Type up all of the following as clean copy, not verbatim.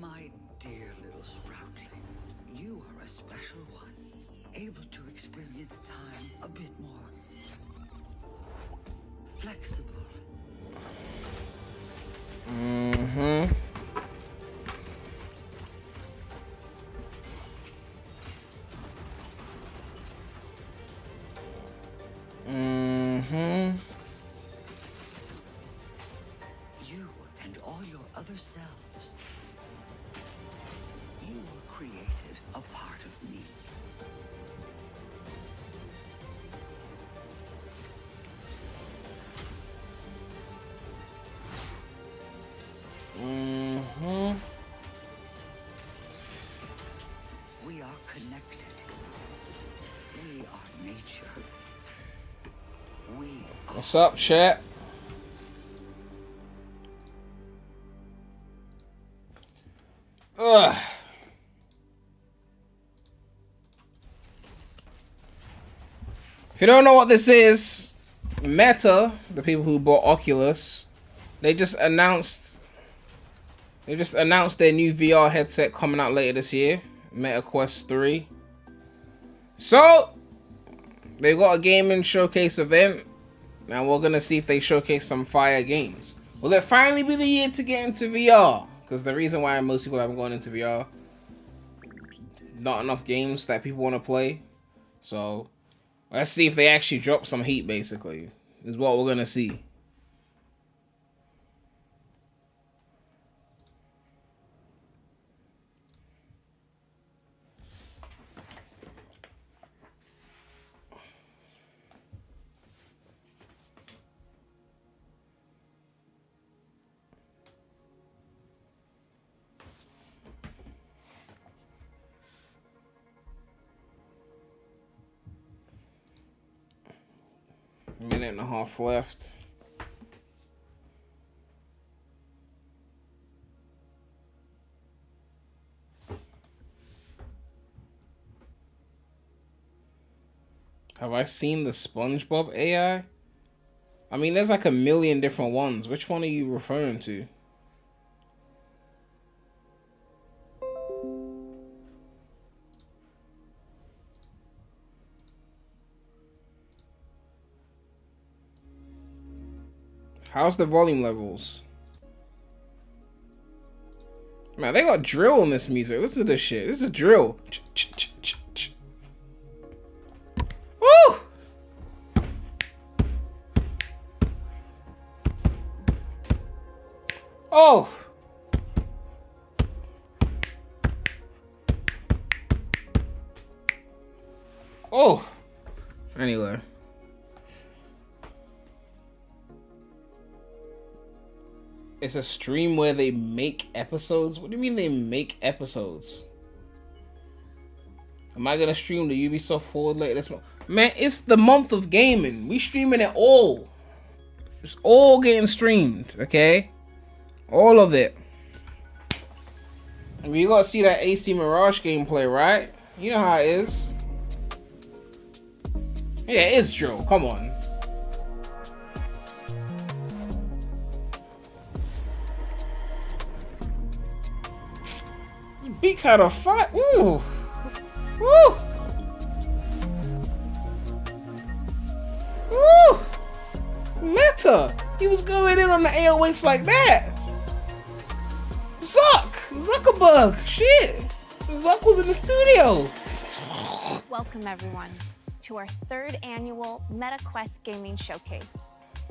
My dear little Sproutling, you are a special one, able to experience time a bit more flexible. Mm-hmm. Mm-hmm. You and all your other selves. You were created a part of me. Mm-hmm. We are connected. We are nature. We are... What's up, chat? Ugh. If you don't know what this is, Meta, the people who bought Oculus, they just announced their new VR headset coming out later this year, Meta Quest 3. So they got a gaming showcase event. Now we're gonna see if they showcase some fire games. Will it finally be the year to get into VR? Because the reason why most people haven't gone into VR, not enough games that people want to play. So let's see if they actually drop some heat, basically, is what we're gonna see. A minute and a half left. Have I seen the SpongeBob AI? I mean, there's like a million different ones. Which one are you referring to? How's the volume levels? Man, they got drill in this music. Listen to this shit. This is drill. Woo! Oh! Oh! Anyway. It's a stream where they make episodes? What do you mean they make episodes? Am I gonna stream the Ubisoft Forward later this month? Man, it's the month of gaming. We streaming it all. It's all getting streamed, okay? All of it. I mean, you gotta see that AC Mirage gameplay, right? You know how it is. Yeah, it's Joe. Come on. Beak had a fight. Ooh. Woo. Woo. Meta. He was going in on the AOS like that. Zuckerberg. Shit. Zuck was in the studio. Welcome everyone to our third annual MetaQuest Gaming Showcase.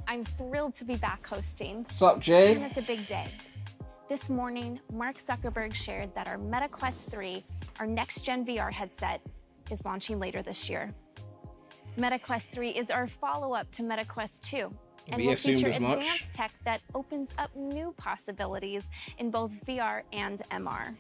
I'm thrilled to be back hosting. What's up, Jay? And it's a big day. This morning, Mark Zuckerberg shared that our MetaQuest 3, our next-gen VR headset, is launching later this year. MetaQuest 3 is our follow-up to MetaQuest 2, and will feature advanced tech that opens up new possibilities in both VR and MR.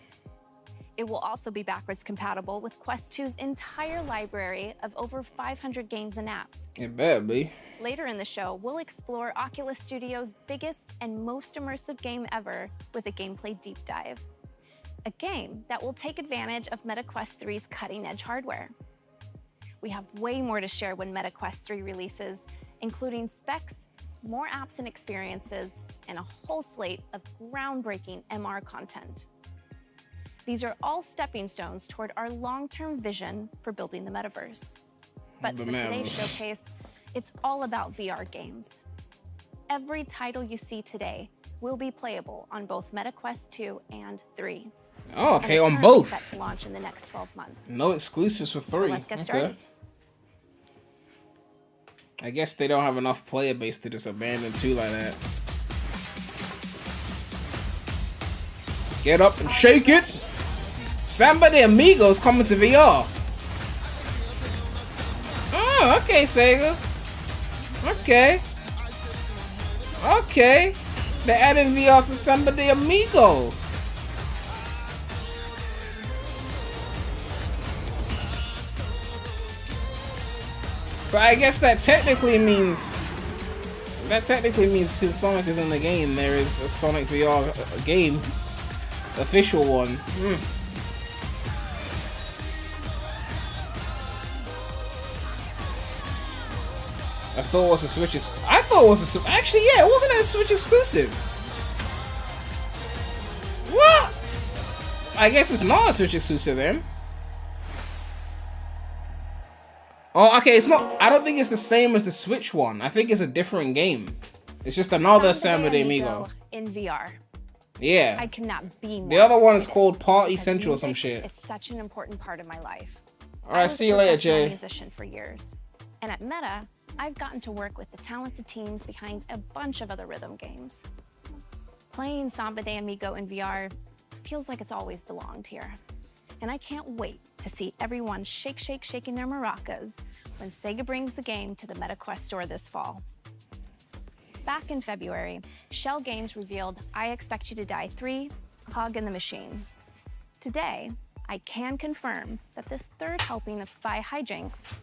It will also be backwards compatible with Quest 2's entire library of over 500 games and apps. It better be. Later in the show, we'll explore Oculus Studio's biggest and most immersive game ever with a gameplay deep dive. A game that will take advantage of MetaQuest 3's cutting-edge hardware. We have way more to share when MetaQuest 3 releases, including specs, more apps and experiences, and a whole slate of groundbreaking MR content. These are all stepping stones toward our long-term vision for building the metaverse. But for today's showcase, it's all about VR games. Every title you see today will be playable on both MetaQuest 2 and 3. Oh, okay, and on both. Set to launch in the next 12 months. No exclusives for 3. So let's get started. I guess they don't have enough player base to just abandon 2 like that. Get up and shake it! Samba de Amigo is coming to VR. Oh, okay, Sega. Okay. Okay. They're adding VR to Samba de Amigo. But I guess that technically means since Sonic is in the game, there is a Sonic VR game, official one. I thought it was a Switch. Actually, yeah, it wasn't a Switch exclusive. What? I guess it's not a Switch exclusive then. Oh, okay, it's not. I don't think it's the same as the Switch one. I think it's a different game. It's just another Samba de Amigo in VR. Yeah. I cannot be more The other one is excited called Party because Central or some music shit. It's such an important part of my life. All right, see you later, Jay. I was a musician for years, and at Meta, I've gotten to work with the talented teams behind a bunch of other rhythm games. Playing Samba de Amigo in VR feels like it's always belonged here. And I can't wait to see everyone shaking their maracas when Sega brings the game to the MetaQuest store this fall. Back in February, Shell Games revealed I Expect You to Die 3, Hog in the Machine. Today, I can confirm that this third helping of Spy Hijinks,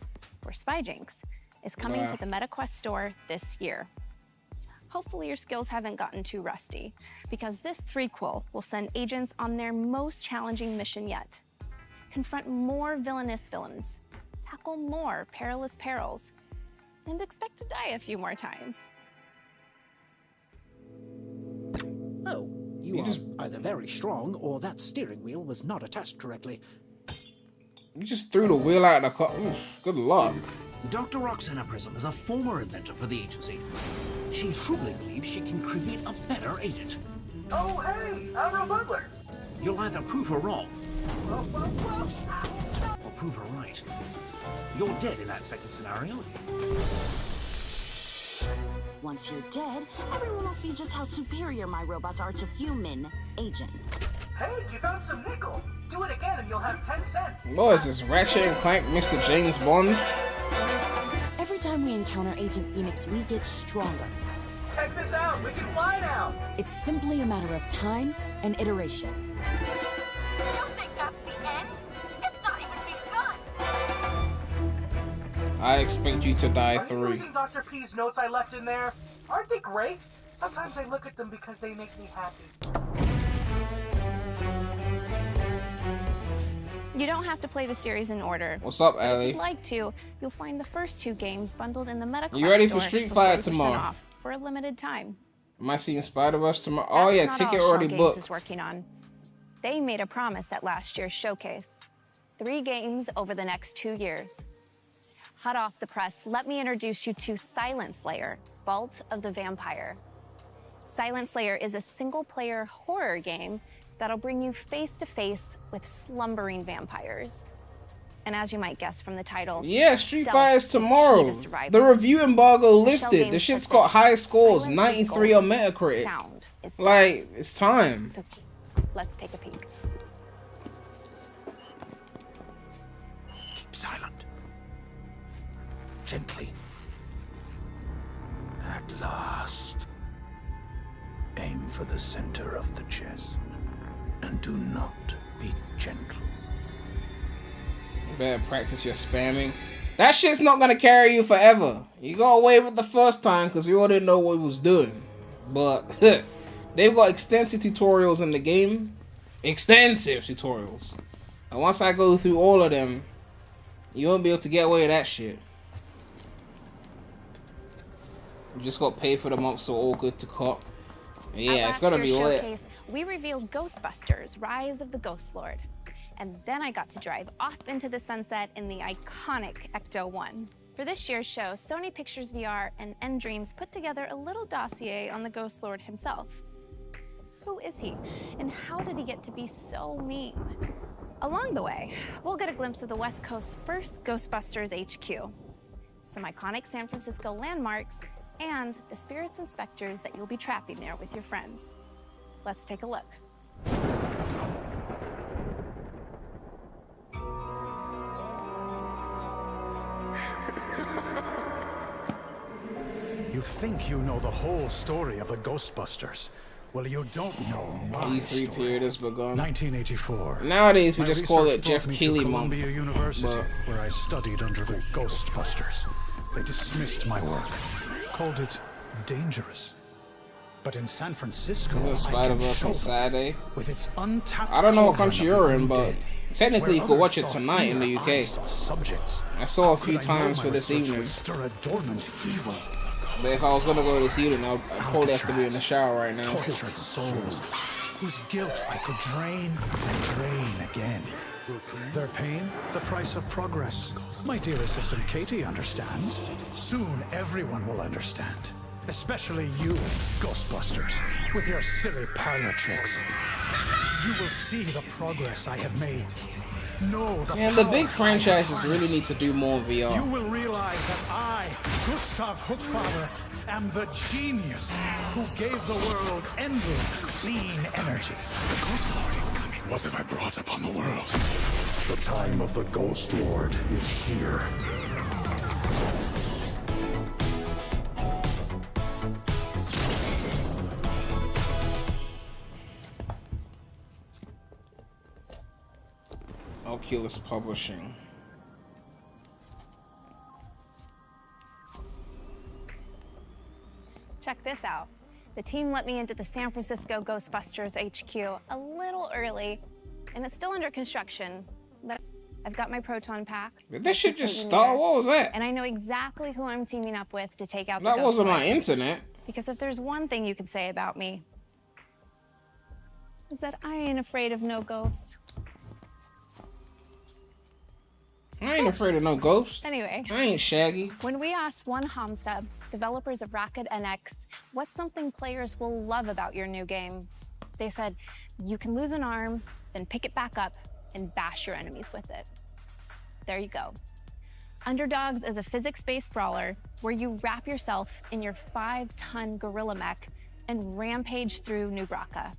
or Spyjinks, is coming to the MetaQuest store this year. Hopefully your skills haven't gotten too rusty, because this threequel will send agents on their most challenging mission yet. Confront more villainous villains, tackle more perilous perils, and expect to die a few more times. Oh, you are either very strong or that steering wheel was not attached correctly. You just threw the wheel out of the car. Oof, good luck. Dr. Roxana Prism is a former inventor for the agency. She truly believes she can create a better agent. Oh, hey, I'm Butler. You'll either prove her wrong, or prove her right. You're dead in that second scenario. Once you're dead, everyone will see just how superior my robots are to human agents. Hey, you found some nickel. Do it again and you'll have 10 cents. What is this, Ratchet and Clank, Mr. James Bond? Every time we encounter Agent Phoenix, we get stronger. Check this out, we can fly now. It's simply a matter of time and iteration. You think that's the end? It's not even begun! I Expect You to Die Are you 3. reading Dr. P's notes I left in there? Aren't they great? Sometimes I look at them because they make me happy. You don't have to play the series in order. What's up, But if Allie? you'd like to, you'll find the first 2 games bundled in the MetaQuest You ready for store Street Fighter 40% tomorrow? off for a limited time. Am I seeing Spider-Verse tomorrow? Oh That's yeah, not ticket all already Shell booked. Games is working on. They made a promise at last year's showcase. 3 games over the next 2 years. Hot off the press, let me introduce you to Silent Slayer, Vault of the Vampire. Silent Slayer is a single-player horror game that'll bring you face-to-face with slumbering vampires. And as you might guess from the title, Yeah, Street stealth Fighter's is the key tomorrow. to survival. The review embargo Shell lifted. The Games shit's puts got it, high scores, silence is 93 gold. on Metacritic. Sound is death. Like, it's time. Spooky. Let's take a peek. Keep silent. Gently. At last. Aim for the center of the chest. And do not be gentle. You better practice your spamming. That shit's not gonna carry you forever. You got away with the first time because we all didn't know what it was doing. But they've got extensive tutorials in the game. Extensive tutorials. And once I go through all of them, you won't be able to get away with that shit. You just got paid for the month, so all good to cop. Yeah, it's gonna be lit. we revealed Ghostbusters, Rise of the Ghost Lord. And then I got to drive off into the sunset in the iconic Ecto-1. For this year's show, Sony Pictures VR and nDreams put together a little dossier on the Ghost Lord himself. Who is he, and how did he get to be so mean? Along the way, we'll get a glimpse of the West Coast's first Ghostbusters HQ, some iconic San Francisco landmarks, and the spirits and specters that you'll be trapping there with your friends. Let's take a look. You think you know the whole story of the Ghostbusters. Well, you don't know my E3 story. period has begun. 1984. Nowadays, we My just call research it Jeff brought me to Keighley month. Columbia University, But where I studied under the Ghostbusters. They dismissed my work, called it dangerous. But in San Francisco, Is it I can Spider-Verse show on them Saturday? with its untapped I don't know what cauldron country of you're the in, but undead. technically you Where could watch it others saw tonight in the fear, UK. I saw subjects. I saw a How few could I know times my for this research evening. would stir a dormant evil. But if I was gonna go this evening, I'd probably have to be in the shower right now. Tortured souls, whose guilt I could drain and drain again. Their pain, the price of progress. My dear assistant Katie understands. Soon everyone will understand. Especially you, Ghostbusters, with your silly parlor tricks. You will see the progress I have made. Know the Man, the power big I franchises have really need to do more You VR. will realize that I, Gustav Hookfather, am the genius who gave the world endless clean energy. The Ghost Lord is coming. What have I brought upon the world? The time of the Ghost Lord is here. Oculus Publishing. Check this out. The team let me into the San Francisco Ghostbusters HQ a little early, and it's still under construction, but I've got my proton pack. Did this shit just completely start? mirrored, What was that? And I know exactly who I'm teaming up with to take out the That Ghost wasn't Lord. my internet. Because if there's one thing you can say about me, is that I ain't afraid of no ghost. I ain't afraid of no ghost. Anyway, I ain't Shaggy. when we asked One Hamsub, developers of Racquet NX, what's something players will love about your new game, they said, you can lose an arm, then pick it back up and bash your enemies with it. There you go. Underdogs is a physics-based brawler where you wrap yourself in your 5-ton gorilla mech and rampage through New Bracca,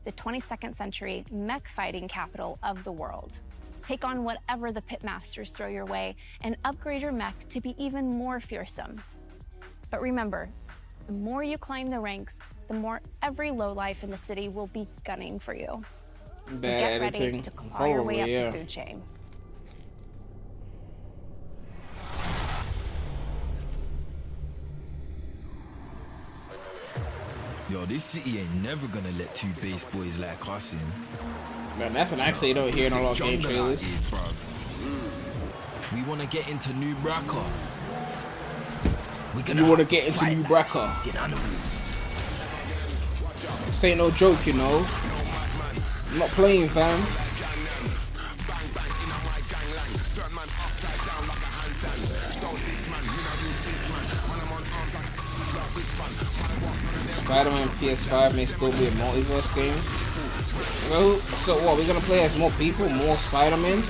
the 22nd century mech fighting capital of the world. Take on whatever the pitmasters throw your way and upgrade your mech to be even more fearsome. But remember, the more you climb the ranks, the more every lowlife in the city will be gunning for you. So Bad get ready editing. to claw your way Probably, up yeah. the food chain. Yo, this city ain't never gonna let two bass boys like us in. Man, that's an accent you don't hear in a lot of game Jungle out trailers. here, bruv. If we wanna get into New Bracca, we You wanna get into New Bracca. Get animals. This ain't no joke, you know. I'm not playing, fam. Spider-Man PS5 may still be a multiverse game. Well, so what, we're gonna play as more people, more Spider-Man?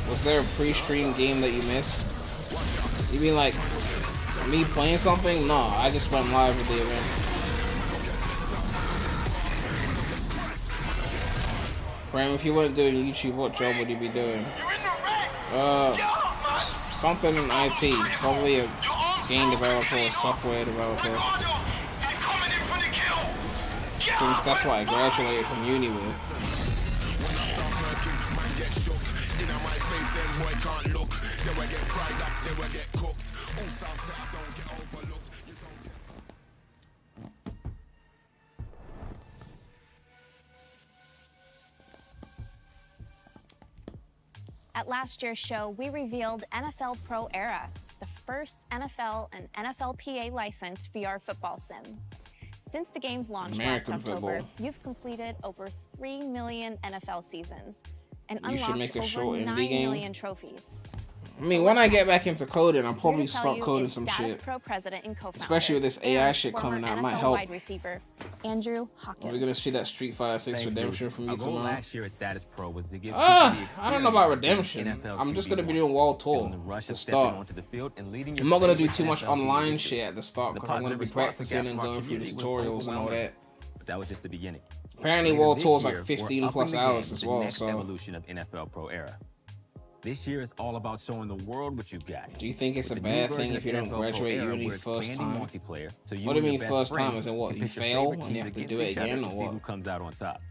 Was there a pre-stream game that you missed? You mean like me playing something? No, I just went live with the event. Prem, if you weren't doing YouTube, what job would you be doing? Something in IT, probably a game developer or software developer. Since that's what I graduated from uni with. At last year's show, we revealed NFL Pro Era, the first NFL and NFLPA licensed VR football sim. Since the game's launch last October, you've completed over 3 million NFL seasons and unlocked over 9 million trophies. I mean, when I get back into coding, I'll probably start coding some shit. Pro president and co-founder, especially with this AI shit coming out, it might help. Wide receiver, Andrew Hawkins. We're gonna see that Street Fighter 6 redemption from me tomorrow. Last year at Status Pro was to give I don't know about redemption. I'm just gonna be doing World Tour to start. I'm not gonna do too much online shit at the start because I'm gonna be practicing and going through the tutorials and all that. But that was just the beginning. Apparently, World Tour is like 15 plus hours as well. So. Evolution of NFL Pro Era. This year is all about showing the world what you got. Do you think it's a bad thing if you don't graduate uni first time? What do you mean first time? Is it what, you fail and you have to do it again or what? Who comes out on top?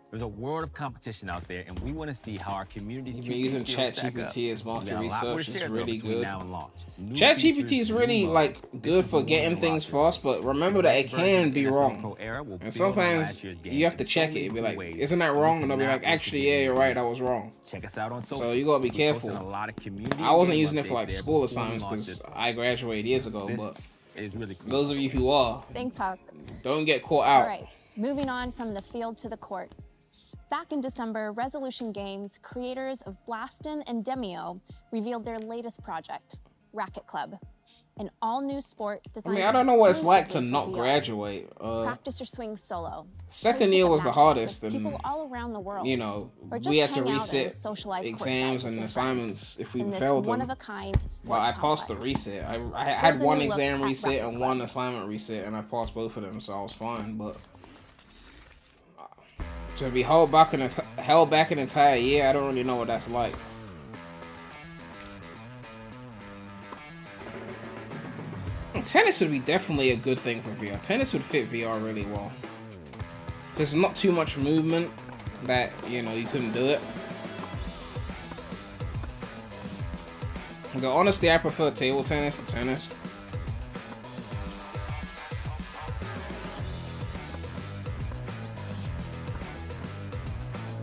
There's a world of competition out there, and we want to see how our communities. You've been using ChatGPT as market research. It's really good. ChatGPT is really like good for getting things fast, but remember that it can be wrong. And sometimes you have to check it. It'll be like, isn't that wrong? And they'll be like, actually, yeah, you're right, I was wrong. Check us out on social. So you gotta be careful. I wasn't using it for like school assignments because I graduated years ago, but those of you who are, don't get caught out. All right, moving on from the field to the court. Back in December, Resolution Games, creators of Blastin' and Demio, revealed their latest project, Racquet Club, an all-new sport designed. I don't know what it's like to not graduate. Practice your swing solo. Second year was the hardest, and people all around the world. You know, we had to reset exams and assignments if we failed them. Well, I passed the reset. I had one exam reset and one assignment reset, and I passed both of them, so I was fine. But to be held back an entire year, I don't really know what that's like. Tennis would be definitely a good thing for VR. Tennis would fit VR really well. There's not too much movement that, you know, you couldn't do it. But honestly, I prefer table tennis to tennis.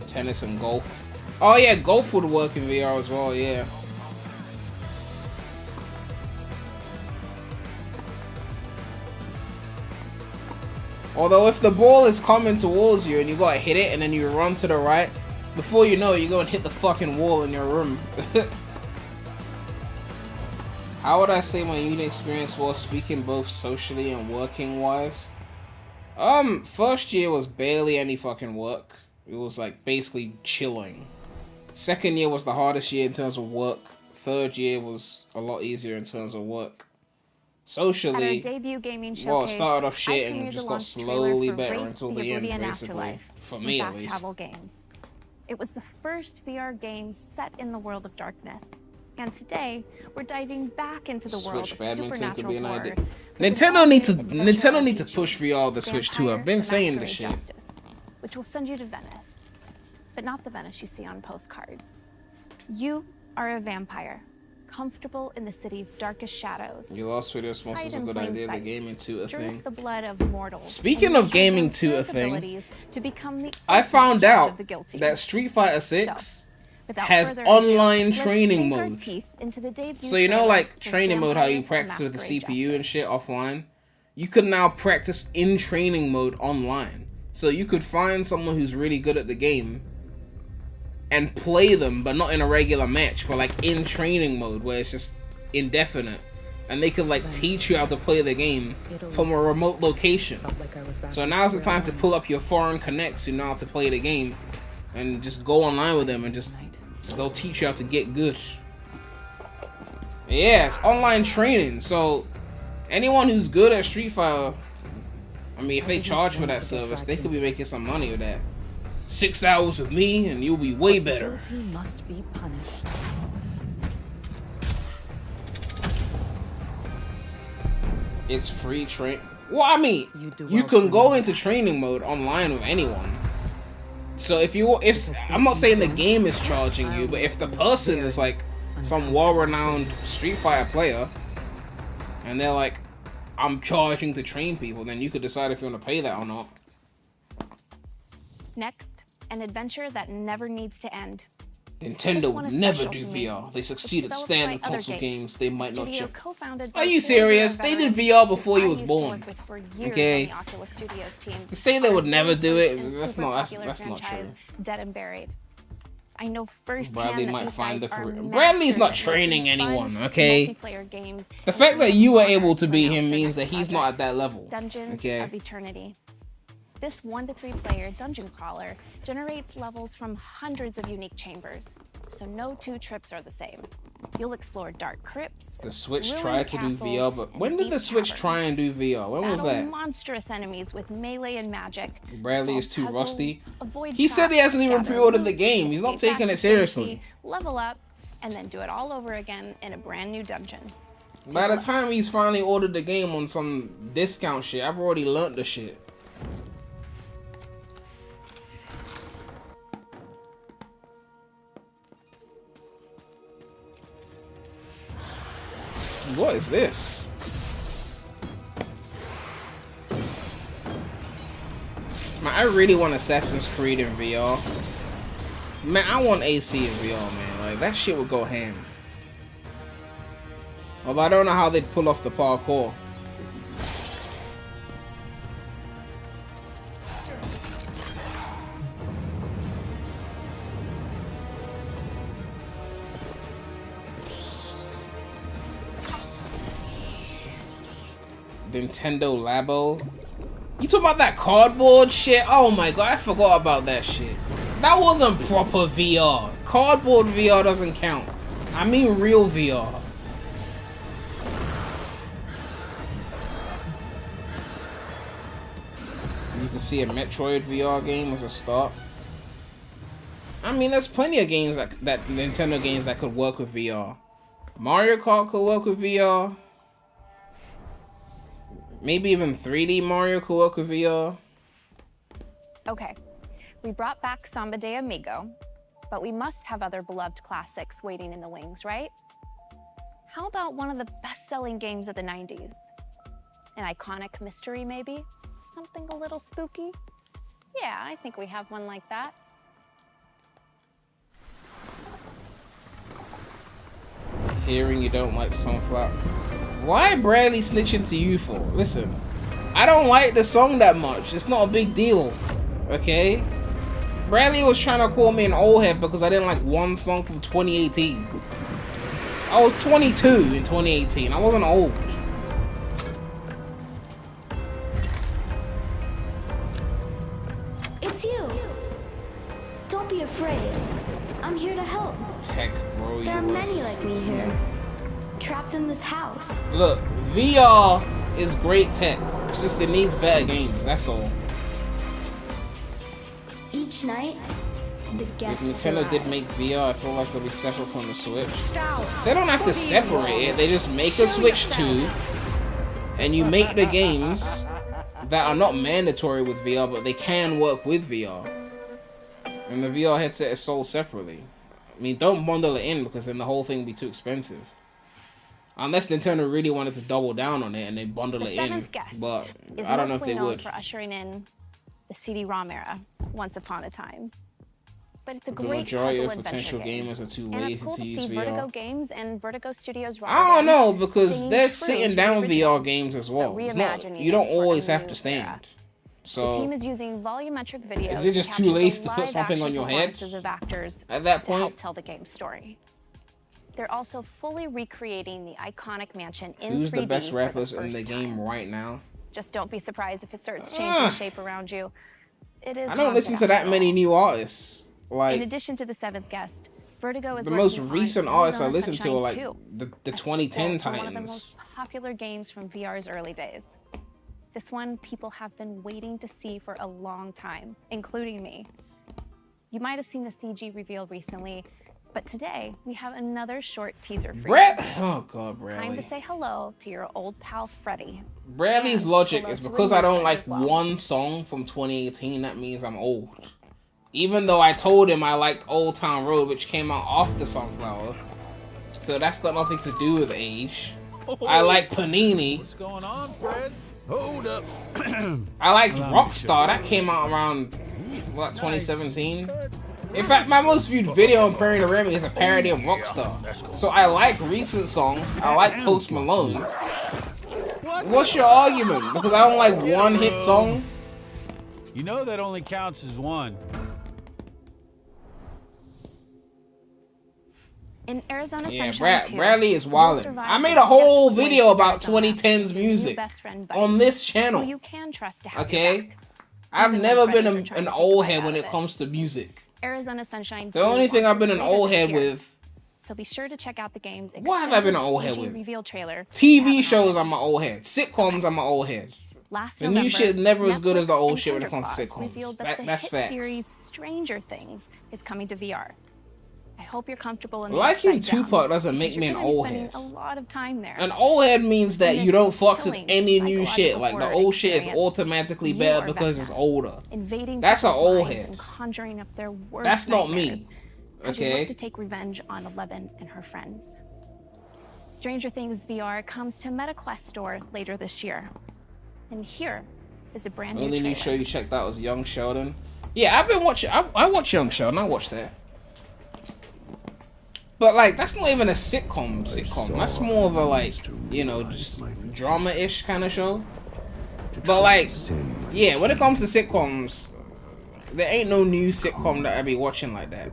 Tennis and golf. Oh yeah, golf would work in VR as well, yeah. Although if the ball is coming towards you and you gotta hit it and then you run to the right, before you know it, you go and hit the fucking wall in your room. How would I say my uni experience was, speaking both socially and working wise? First year was barely any fucking work. It was like basically chilling. Second year was the hardest year in terms of work. Third year was a lot easier in terms of work. Socially, well, it started off shit and just got slowly better until the end, basically. For me, at least. It was the first VR game set in the world of darkness. And today, we're diving back into the world of supernatural horror. Nintendo need to push VR the Switch 2. I've been saying this shit. Which will send you to Venice, but not the Venice you see on postcards. You are a vampire, comfortable in the city's darkest shadows. You lost for this most is a good idea. The gaming to a thing. The blood of mortals. Speaking of gaming to a thing, I found out that Street Fighter 6 has online training mode. So you know, like training mode, how you practice with the CPU and shit offline. You can now practice in training mode online. So you could find someone who's really good at the game and play them, but not in a regular match, but like in training mode where it's just indefinite. And they could like teach you how to play the game from a remote location. So now's the time to pull up your foreign connects who know how to play the game and just go online with them and just they'll teach you how to get good. Yeah, it's online training. So anyone who's good at Street Fighter, I mean, if they charge for that service, they could be making some money with that. 6 hours with me, and you'll be way better. Must be punished. It's free train. Well, I mean, you can go into training mode online with anyone. So if I'm not saying the game is charging you, but if the person is like some well-renowned Street Fighter player, and they're like, I'm charging to train people, then you could decide if you want to pay that or not. Next, an adventure that never needs to end. Nintendo one would is never special do to me. VR. They It's succeed at developed standard by other console games. They might not Studio check. co-founded by Are you 4 serious? VR They did veterans VR before who he I was used to born. work with for years Okay. on the Oculus Studios team. To say they on would our never very do first it, and that's super not popular that's not franchise, true. Dead and Buried. I know firsthand Bradley that might these find guys a are career. masters Bradley's not at training making anyone, fun okay? multiplayer games The and fact that keeping you were them able to modern beat to him announce their means that next he's not project, at that level. Dungeons Okay. of Eternity. This 1 to 3 player dungeon crawler generates levels from hundreds of unique chambers, so no 2 trips are the same. You'll explore dark crypts. The Switch ruined tried to do castles, VR, but and when did deep the Switch caverns. try and do VR? When was Battle that? monstrous enemies with melee and magic. Bradley is solve too puzzles, rusty. avoid He said he traps, hasn't even gather pre-ordered the loot, game. He's not escape taking back it to seriously. safety, level up, and then do it all over again in a brand new dungeon. By the time he's finally ordered the game on some discount shit, I've already learnt the shit. What is this? Man, I really want Assassin's Creed in VR. Man, I want AC in VR, man. Like, that shit would go ham. Although I don't know how they'd pull off the parkour. Nintendo Labo. You talking about that cardboard shit? Oh my god, I forgot about that shit. That wasn't proper VR. Cardboard VR doesn't count. I mean real VR. You can see a Metroid VR game as a start. I mean, there's plenty of games that Nintendo games that could work with VR. Mario Kart could work with VR. Maybe even 3D Mario could work with VR. Okay, we brought back Samba de Amigo, but we must have other beloved classics waiting in the wings, right? How about one of the best-selling games of the 90s? An iconic mystery, maybe? Something a little spooky? Yeah, I think we have one like that. Hearing you don't like Sunflower. Why Bradley snitching to you for? Listen, I don't like the song that much. It's not a big deal, okay? Bradley was trying to call me an old head because I didn't like one song from 2018. I was 22 in 2018. I wasn't old. It's you. Don't be afraid. I'm here to help. Tech, bro. There are many like me here, trapped in this house. Look, VR is great tech. It's just it needs better games. That's all. Each night, the If guests Nintendo arrive. did make VR, I feel like it'll be separate from the Switch. Stout. They don't have to separate it. They just make a Switch 2, and you make the games that are not mandatory with VR, but they can work with VR. And the VR headset is sold separately. I mean, don't bundle it in because then the whole thing would be too expensive. Unless Nintendo really wanted to double down on it and they bundle it in. But I don't know if they would. For ushering in the CD-ROM era, once upon a time. But it's a The great majority puzzle of adventure potential game. gamers are too And lazy it's cool to to use see VR. Vertigo Games and Vertigo Studios I don't know because staying they're true sitting to down the original, VR games as well. but It's not, reimagining you don't it for a always have new to stand. era. So the team is using volumetric videos is it just to too capture the lazy to put something live-action on your head performances of actors at that to help point? tell the game's story. They're also fully recreating the iconic mansion in Who's 3D the best for rappers the in the first game time. right now? Just don't be surprised if it starts changing shape around you. It is I don't listen to haunted that after many all. new artists. In Like addition to the seventh guest, Vertigo is the most working on recent artists I Arizona listen to are like Sunshine 2, the a 2010 sequel to one of the Titans. most popular games from VR's early days. This one people have been waiting to see for a long time, including me. You might have seen the CG reveal recently, but today we have another short teaser for Brett, you. oh god, Time Bradley. to say hello to your old pal Freddy. Bradley's And logic hello is to because I don't Remake like as well. one song from 2018, that means I'm old. Even though I told him I liked Old Town Road, which came out after Sunflower. So that's got nothing to do with age. I like Panini. What's going on, Fred? Hold up. I liked Allow me to Rockstar. show That came out around, what, 2017? In fact, my most viewed video on Perry the Remy is a parody of Rockstar. So I like recent songs. I like Post Malone. What's your argument? Because I don't like one hit song? You know that only counts as one. In Arizona Yeah, Sunshine Bradley is wildin'. I made a whole video about 2010s music on this channel. You can trust to have okay? I've never been an old head when it comes to music. Arizona Sunshine. The only thing I've been an old head with. So be sure to check out the game's what have I been an old head with? reveal trailer. TV shows, I'm an old head. Sitcoms, I'm an old head. Last the new shit never as good as the old shit when it Wonder comes to Claws sitcoms. That That's hit facts. series Stranger Things is coming to VR. I hope you're comfortable in the Liking upside down, Tupac doesn't make me an because you're old gonna be head. spending a lot of time there. An old head means that you don't fuck with killing any new shit. Like the psychological old shit is experience. automatically You better are because Vecna, it's older. invading That's an people's old minds head. and conjuring up their worst That's not me. nightmares as you Okay. look to take revenge on Eleven and her friends. Stranger Things VR comes to MetaQuest store later this year. And here is a brand new Only trailer. new show you checked out was Young Sheldon. Yeah, I've been watching. I watch Young Sheldon. I watched that. But like, that's not even a sitcom. That's more of a like, you know, just drama-ish kind of show. But like, yeah, when it comes to sitcoms, there ain't no new sitcom that I be watching like that.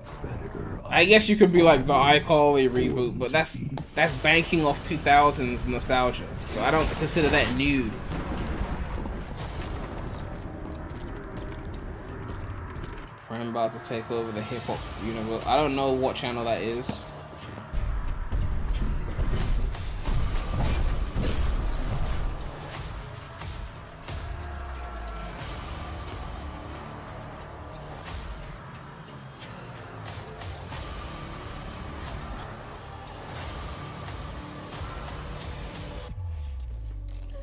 I guess you could be like the iCarly reboot, but that's banking off 2000s nostalgia. So I don't consider that new. I'm about to take over the hip hop universe. I don't know what channel that is.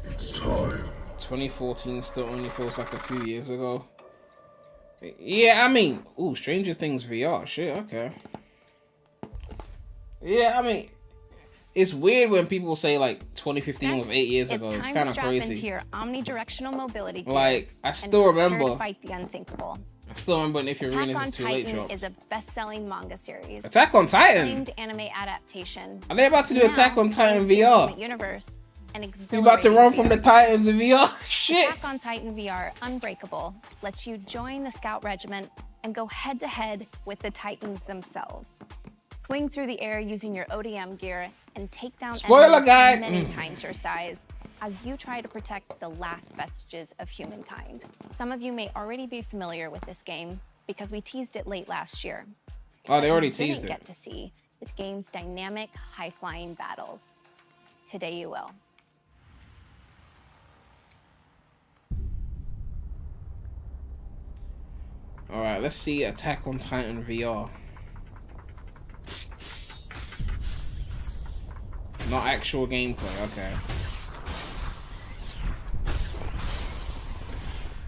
It's time. 2014 still only feels like a few years ago. Yeah, I mean, ooh, Stranger Things VR, shit, okay. Yeah, I mean, it's weird when people say like 2015 was 8 years ago. It's kind of crazy. Into your omnidirectional mobility gear Like, I and still prepare remember. to fight the unthinkable. I still remember If Your Attack Arenas on is Too Late Titan drop. is a best-selling manga series. Attack on Titan? Acclaimed anime adaptation. Are they about to do Now, Attack on Titan thanks to VR? Ultimate Universe, and You about to run from the Titans in VR? Shit. Attack on Titan VR Unbreakable lets you join the Scout Regiment and go head-to-head with the Titans themselves. Swing through the air using your ODM gear and take down Spoiler enemies guide. many times your size as you try to protect the last vestiges of humankind. Some of you may already be familiar with this game because we teased it late last year. Oh, they already You teased didn't it. get to see the game's dynamic, high-flying battles. Today you will. Alright, let's see Attack on Titan VR. Not actual gameplay, okay.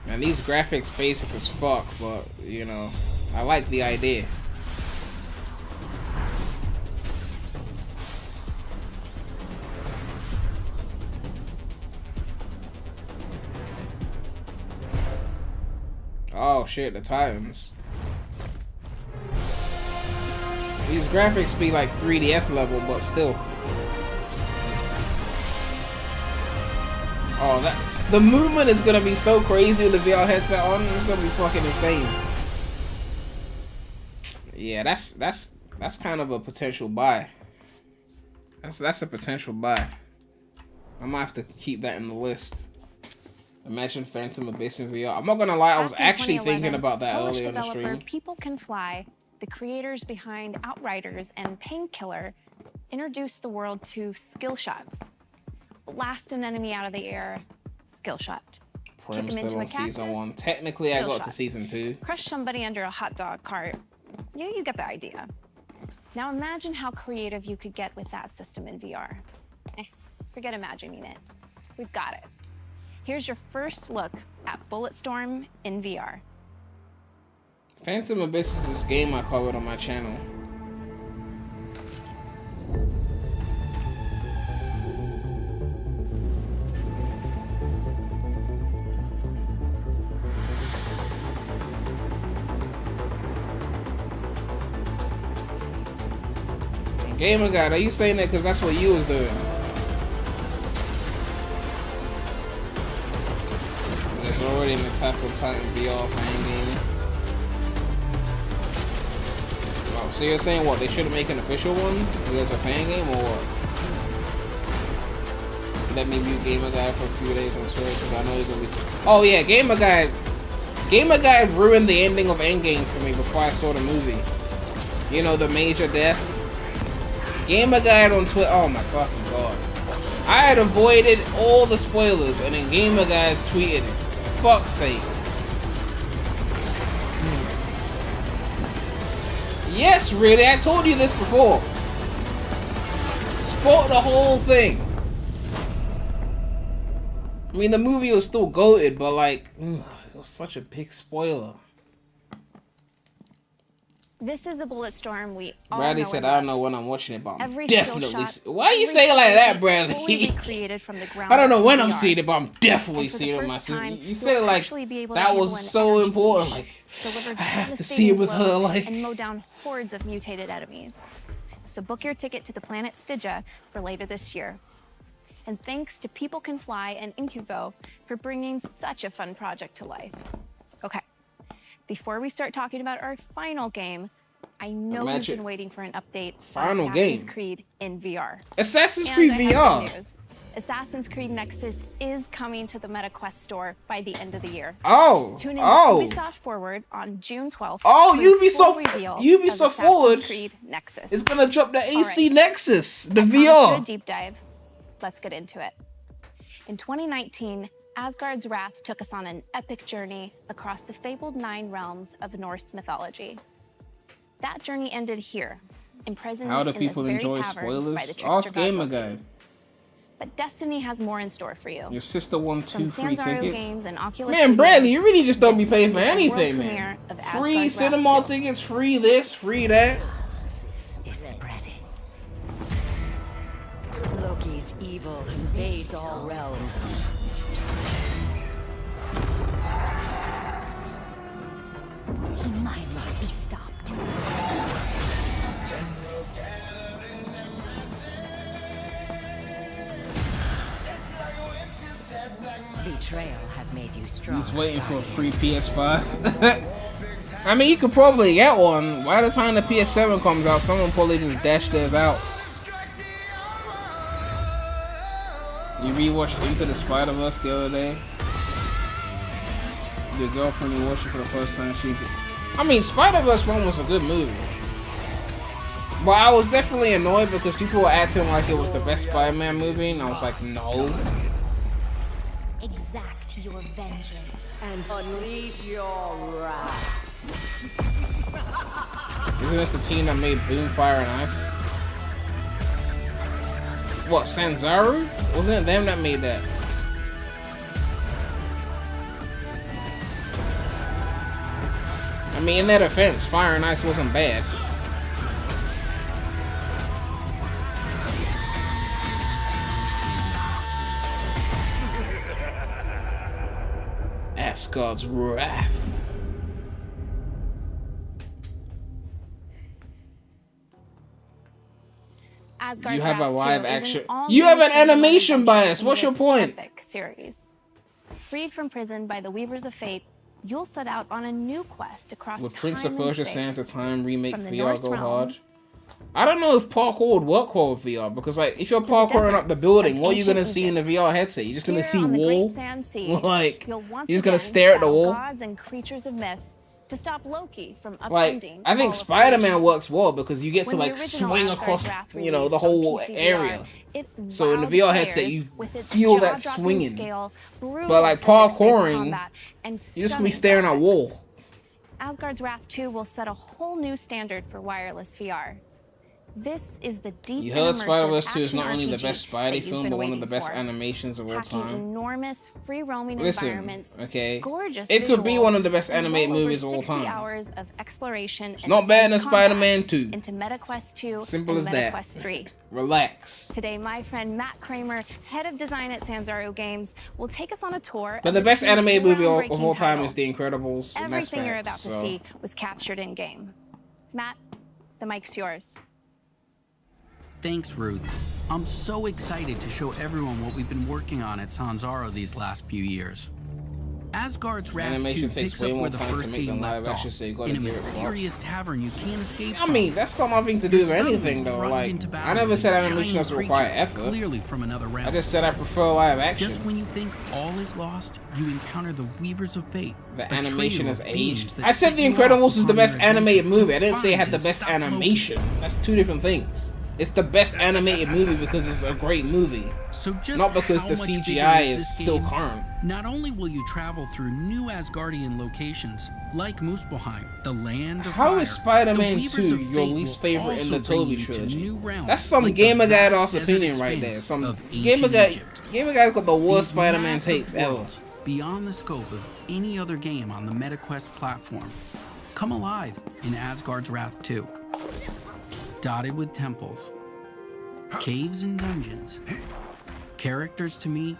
Man, these graphics basic as fuck, but, you know, I like the idea. Oh shit, the Titans. These graphics be like 3DS level, but still. Oh, the movement is gonna be so crazy with the VR headset on. It's gonna be fucking insane. Yeah, that's kind of a potential buy. That's a potential buy. I might have to keep that in the list. Imagine Phantom Abyss in VR. I'm not gonna lie, I was Back in actually 2011, thinking about that Polish earlier in the developer stream. People Can Fly, the creators behind Outriders and Painkiller, introduced the world to skill shots. Blast an enemy out of the air, skill shot. Prem Kick him into still a on season cactus, 1. Technically, I skill got to shot. season 2. Crush somebody under a hot dog cart. You get the idea. Now imagine how creative you could get with that system in VR. Forget imagining it. We've got it. Here's your first look at Bulletstorm in VR. Phantom Abyss is this game I covered on my channel. Gamer guy, are you saying that because that's what you was doing? There's already an Attack on Titan VR fan game. Oh, so you're saying what? They shouldn't make an official one? There's a fan game or what? Let me mute Gamer Guy for a few days on Twitter because I know he's gonna be. Oh yeah, Gamer Guy ruined the ending of Endgame for me before I saw the movie. You know, the major death. Gamer Guy on Twitter. Oh my fucking god! I had avoided all the spoilers, and then Gamer Guy tweeted, "Fuck's sake." Yes, really. I told you this before. Spoiled the whole thing. I mean, the movie was still goated, but like, it was such a big spoiler. This is the Bulletstorm we all Bradley know said, and "I don't love. know when I'm watching it, but I'm Every definitely." skill shot, Why you every say it like that, fully Bradley? recreated from the ground I don't know up when in I'm VR. seeing it, but I'm definitely And for the seeing it first myself. time, You said it you'll like actually be able to that handle was an so energy important. leash, Like, deliver I have to see it with her. devastating Like, blows, and mow down hordes of mutated enemies. So book your ticket to the planet Stygia for later this year. And thanks to People Can Fly and Incuvo for bringing such a fun project to life. Okay, before we start talking about our final game, I know you've been waiting for an update Final on game. Assassin's Creed in VR. Assassin's And Creed I have VR. good news. Assassin's Creed Nexus is coming to the MetaQuest store by the end of the year. Oh, Tune in oh. to Ubisoft Forward on June 12th. Oh, for the full Ubisoft reveal of Ubisoft Forward Assassin's Creed Nexus. is gonna drop the AC right. Nexus, the I promised you a VR. deep dive. Let's get into it. In 2019, Asgard's Wrath took us on an epic journey across the fabled 9 realms of Norse mythology. That journey ended here, imprisoned How do in people this very enjoy tavern spoilers? by the trickster Ask god Gamer Loki. Guy. But Destiny has more in store for you. Your sister won 2 From free Sanzaro tickets. Games and Oculus Man, Studios, Bradley, you really just don't be this paying for is the world anything, premiere man. of Free Asgard's cinema Wrath 2. tickets, free this, free that. Is spreading. Loki's evil invades all realms. He must not be stopped. Betrayal has made you strong. He's waiting for a free PS5. I mean, you could probably get one. By the time the PS7 comes out, someone probably just dash theirs out. You rewatched Into the Spider-Verse the other day. Your girlfriend, you watched it for the first time. I mean, Spider-Verse 1 was a good movie. But I was definitely annoyed because people were acting like it was the best Spider-Man movie, and I was like, no. Exact your vengeance. And unleash your wrath. Isn't this the team that made Boom, Fire, and Ice? What, Sanzaro? Wasn't it them that made that? I mean, in their defense, Fire and Ice wasn't bad. Asgard's Wrath. Asgard's You have a Wrath 2 live is an action. all-new You have an cinematic animation adventure bias. in What's your this point? epic series. Freed from prison by the Weavers of Fate, you'll set out on a new quest across With time Prince of and Persia: space. Sands of Time remake From the VR Norse go hard? realms I don't know if parkour would work well with VR because, like, if you're the parkouring up the deserts building, of what are you gonna ancient see in the VR headset? You're just gonna Here see on the wall. Great Sand Sea, Like, you'll once you're just gonna again stare at the battle wall. gods and creatures of myth to stop Loki from Like, upending I think all of Spider-Man creation. works well because you get to When the like original swing Asgard's across, Wrath you know, the released on whole PC area. VR, it So in the wowed VR headset, players you with its feel that jaw-dropping swinging. scale, brutal But like physics-based parkouring, combat, and you're just gonna be stunning staring at graphics. wall. Asgard's Wrath 2 will set a whole new standard for wireless VR. This is the deep You and heard immersive Spider-Verse 2 is action not only the RPG best that Spidey you've film, been but one of waiting the best for. animations of all Packing time. enormous free-roaming Listen, environments, okay, gorgeous it could be visuals, one of the best and animated well over movies of all 60 time. hours of exploration and Not better than intense combat Spider-Man 2. into MetaQuest 2 Simple and as that. MetaQuest 3. Relax. Today, my friend Matt Kramer, head of design at Sanzaro Games, will take us on a tour. But of the best team's animated movie of groundbreaking all time title. is The Incredibles. And that's Everything you're about facts, to so. see was captured in game. Matt, the mic's yours. Thanks, Ruth. I'm so excited to show everyone what we've been working on at Sanzaro these last few years. Asgard's Wrath 2 Animation takes picks way up more where the time to first make game than live left action, off, so you gotta in a give it mysterious tavern you can't escape I from. mean, that's got nothing to do with anything, though. Thrust Like, into battle I never with said a animation giant doesn't require creature effort. Clearly from another realm. I just said I prefer live action. Just when you think all is lost, you encounter the Weavers of Fate. The a animation trio is of aged. beings that I said set The you off Incredibles is the upon best your adventure animated to movie. I didn't say it had find the and best stop Loki. animation. That's two different things. It's the best animated movie because it's a great movie. So just not because how the much bigger CGI is is this still game? current. Not only will you travel through new Asgardian locations, like Muspelheim, the land of How fire, is Spider-Man the Weavers 2 of your Fate least will favorite in the also bring Tobey you to trilogy? new realms, That's some like the gamer guy vast ass desert opinion right there. expanse Some of gamer ancient guy. Egypt. Gamer guy's got the worst These Spider-Man massive takes ever. worlds, beyond the scope of any other game on the MetaQuest platform, come alive in Asgard's Wrath 2. Dotted with temples, caves and dungeons, characters to meet,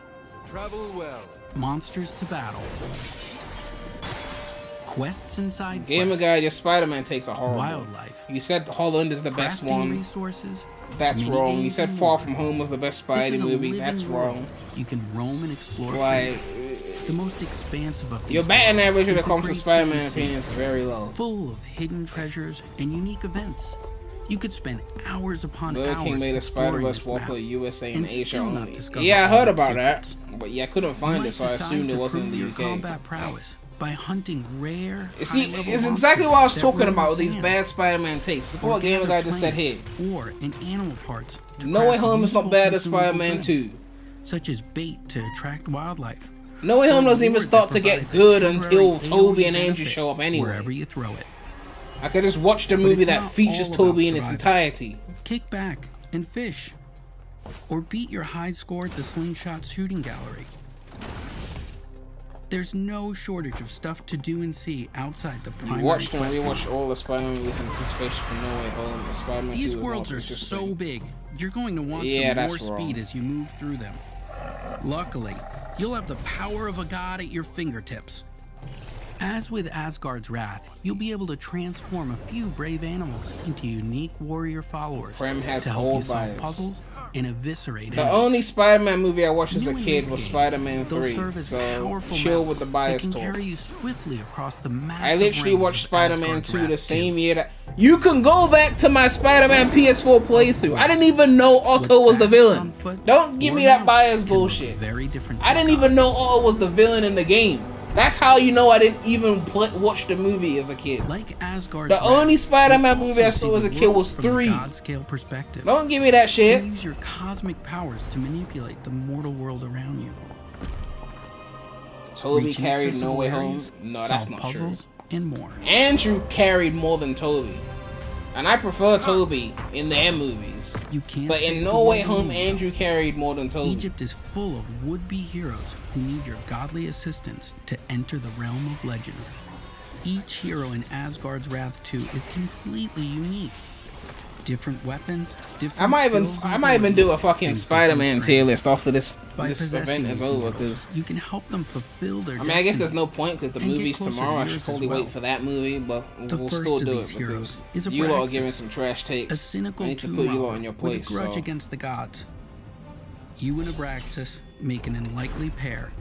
Travel well. monsters to battle, quests inside Gamer quests, guy, your Spider-Man takes are horrible. wildlife. You said Holland is the best crafting one. resources. That's mini wrong. You games said and Far more. From Home was the best This Spidey is a movie. living That's world. wrong. You can roam and explore. Like, freely. The most expansive of these your batting worlds average when is it the comes to Great Spider-Man City opinion is very low. full of hidden treasures and unique events. You could spend hours upon Burger hours King made a exploring Spider-Verse this Walker map USA and and Asia still not only. discover Yeah, I all heard its about that, secrets. but yeah, I couldn't You find might it, so I decide assumed to it wasn't in prove the your UK. combat prowess by hunting rare. You see, high-level it's exactly what I was monsters talking that about roam with these the bad sands, Spider-Man takes. Look or what Gamer gather Guy just said plants, here. Or in animal parts. to No Way craft Home is not useful bad as consumable Spider-Man goods, 2. such as bait to attract wildlife. No Way Home or doesn't even lure start that to get provides a good temporary until Toby and AoE Andrew benefit show up anyway. Wherever you throw it. I could just watch the But movie it's that not features all Toby about in its survival. entirety. Kick back and fish. Or beat your high score at the Slingshot Shooting Gallery. There's no shortage of stuff to do and see outside the You primary watched and quest line. rewatched all the Spider-Man movies in anticipation for No Way Home. The Spider-Man 2 These was worlds also are interesting. so big, you're going to want Yeah, some that's more wrong. speed as you move through them. Luckily, you'll have the power of a god at your fingertips. As with Asgard's Wrath, you'll be able to transform a few brave animals into unique warrior followers Prem has to help whole you solve bias. puzzles and eviscerate The enemies. only Spider-Man movie I watched as a New in kid this was game, Spider-Man they'll 3, serve as so powerful chill mounts with the that bias can talk. carry you swiftly across the I massive literally realms watched of Spider-Man Asgard's 2 the Wrath same year that... You can go back to my Spider-Man PS4 playthrough. I didn't even know Otto was the villain. Don't give me that bias bullshit. Very different. I didn't even know Otto was the villain in the game. That's how you know I didn't even watch the movie as a kid. Like Asgard's The Wrath, only Spider-Man you movie I also saw see as a the kid world was from a 3. God-scale perspective. Don't give me that shit. You use your cosmic powers to manipulate the mortal world around you. Toby Reach carried No inaccessible Way Home? areas, No, that's solve not puzzles, and more. Andrew carried more than Toby. And I prefer Toby in their movies. You can't But save in the No Way world Home, alone. Andrew carried more than Toby. Egypt is full of would-be heroes who need your godly assistance to enter the realm of legend. Each hero in Asgard's Wrath 2 is completely unique. Different weapons, different I might even skills and do a abilities, fucking and Spider-Man different tier strengths. list after this By event possessing is these over, heroes, because you can help them fulfill their I mean, I guess there's destinies no point because the and get movie's closer to tomorrow. I yours should as probably well. wait for that movie, but The we'll first still of do these it heroes because is you lot are Abraxas, giving some trash takes. a cynical I need to put you lot in your with place. a grudge So. against the gods. You and Abraxas make an unlikely pair,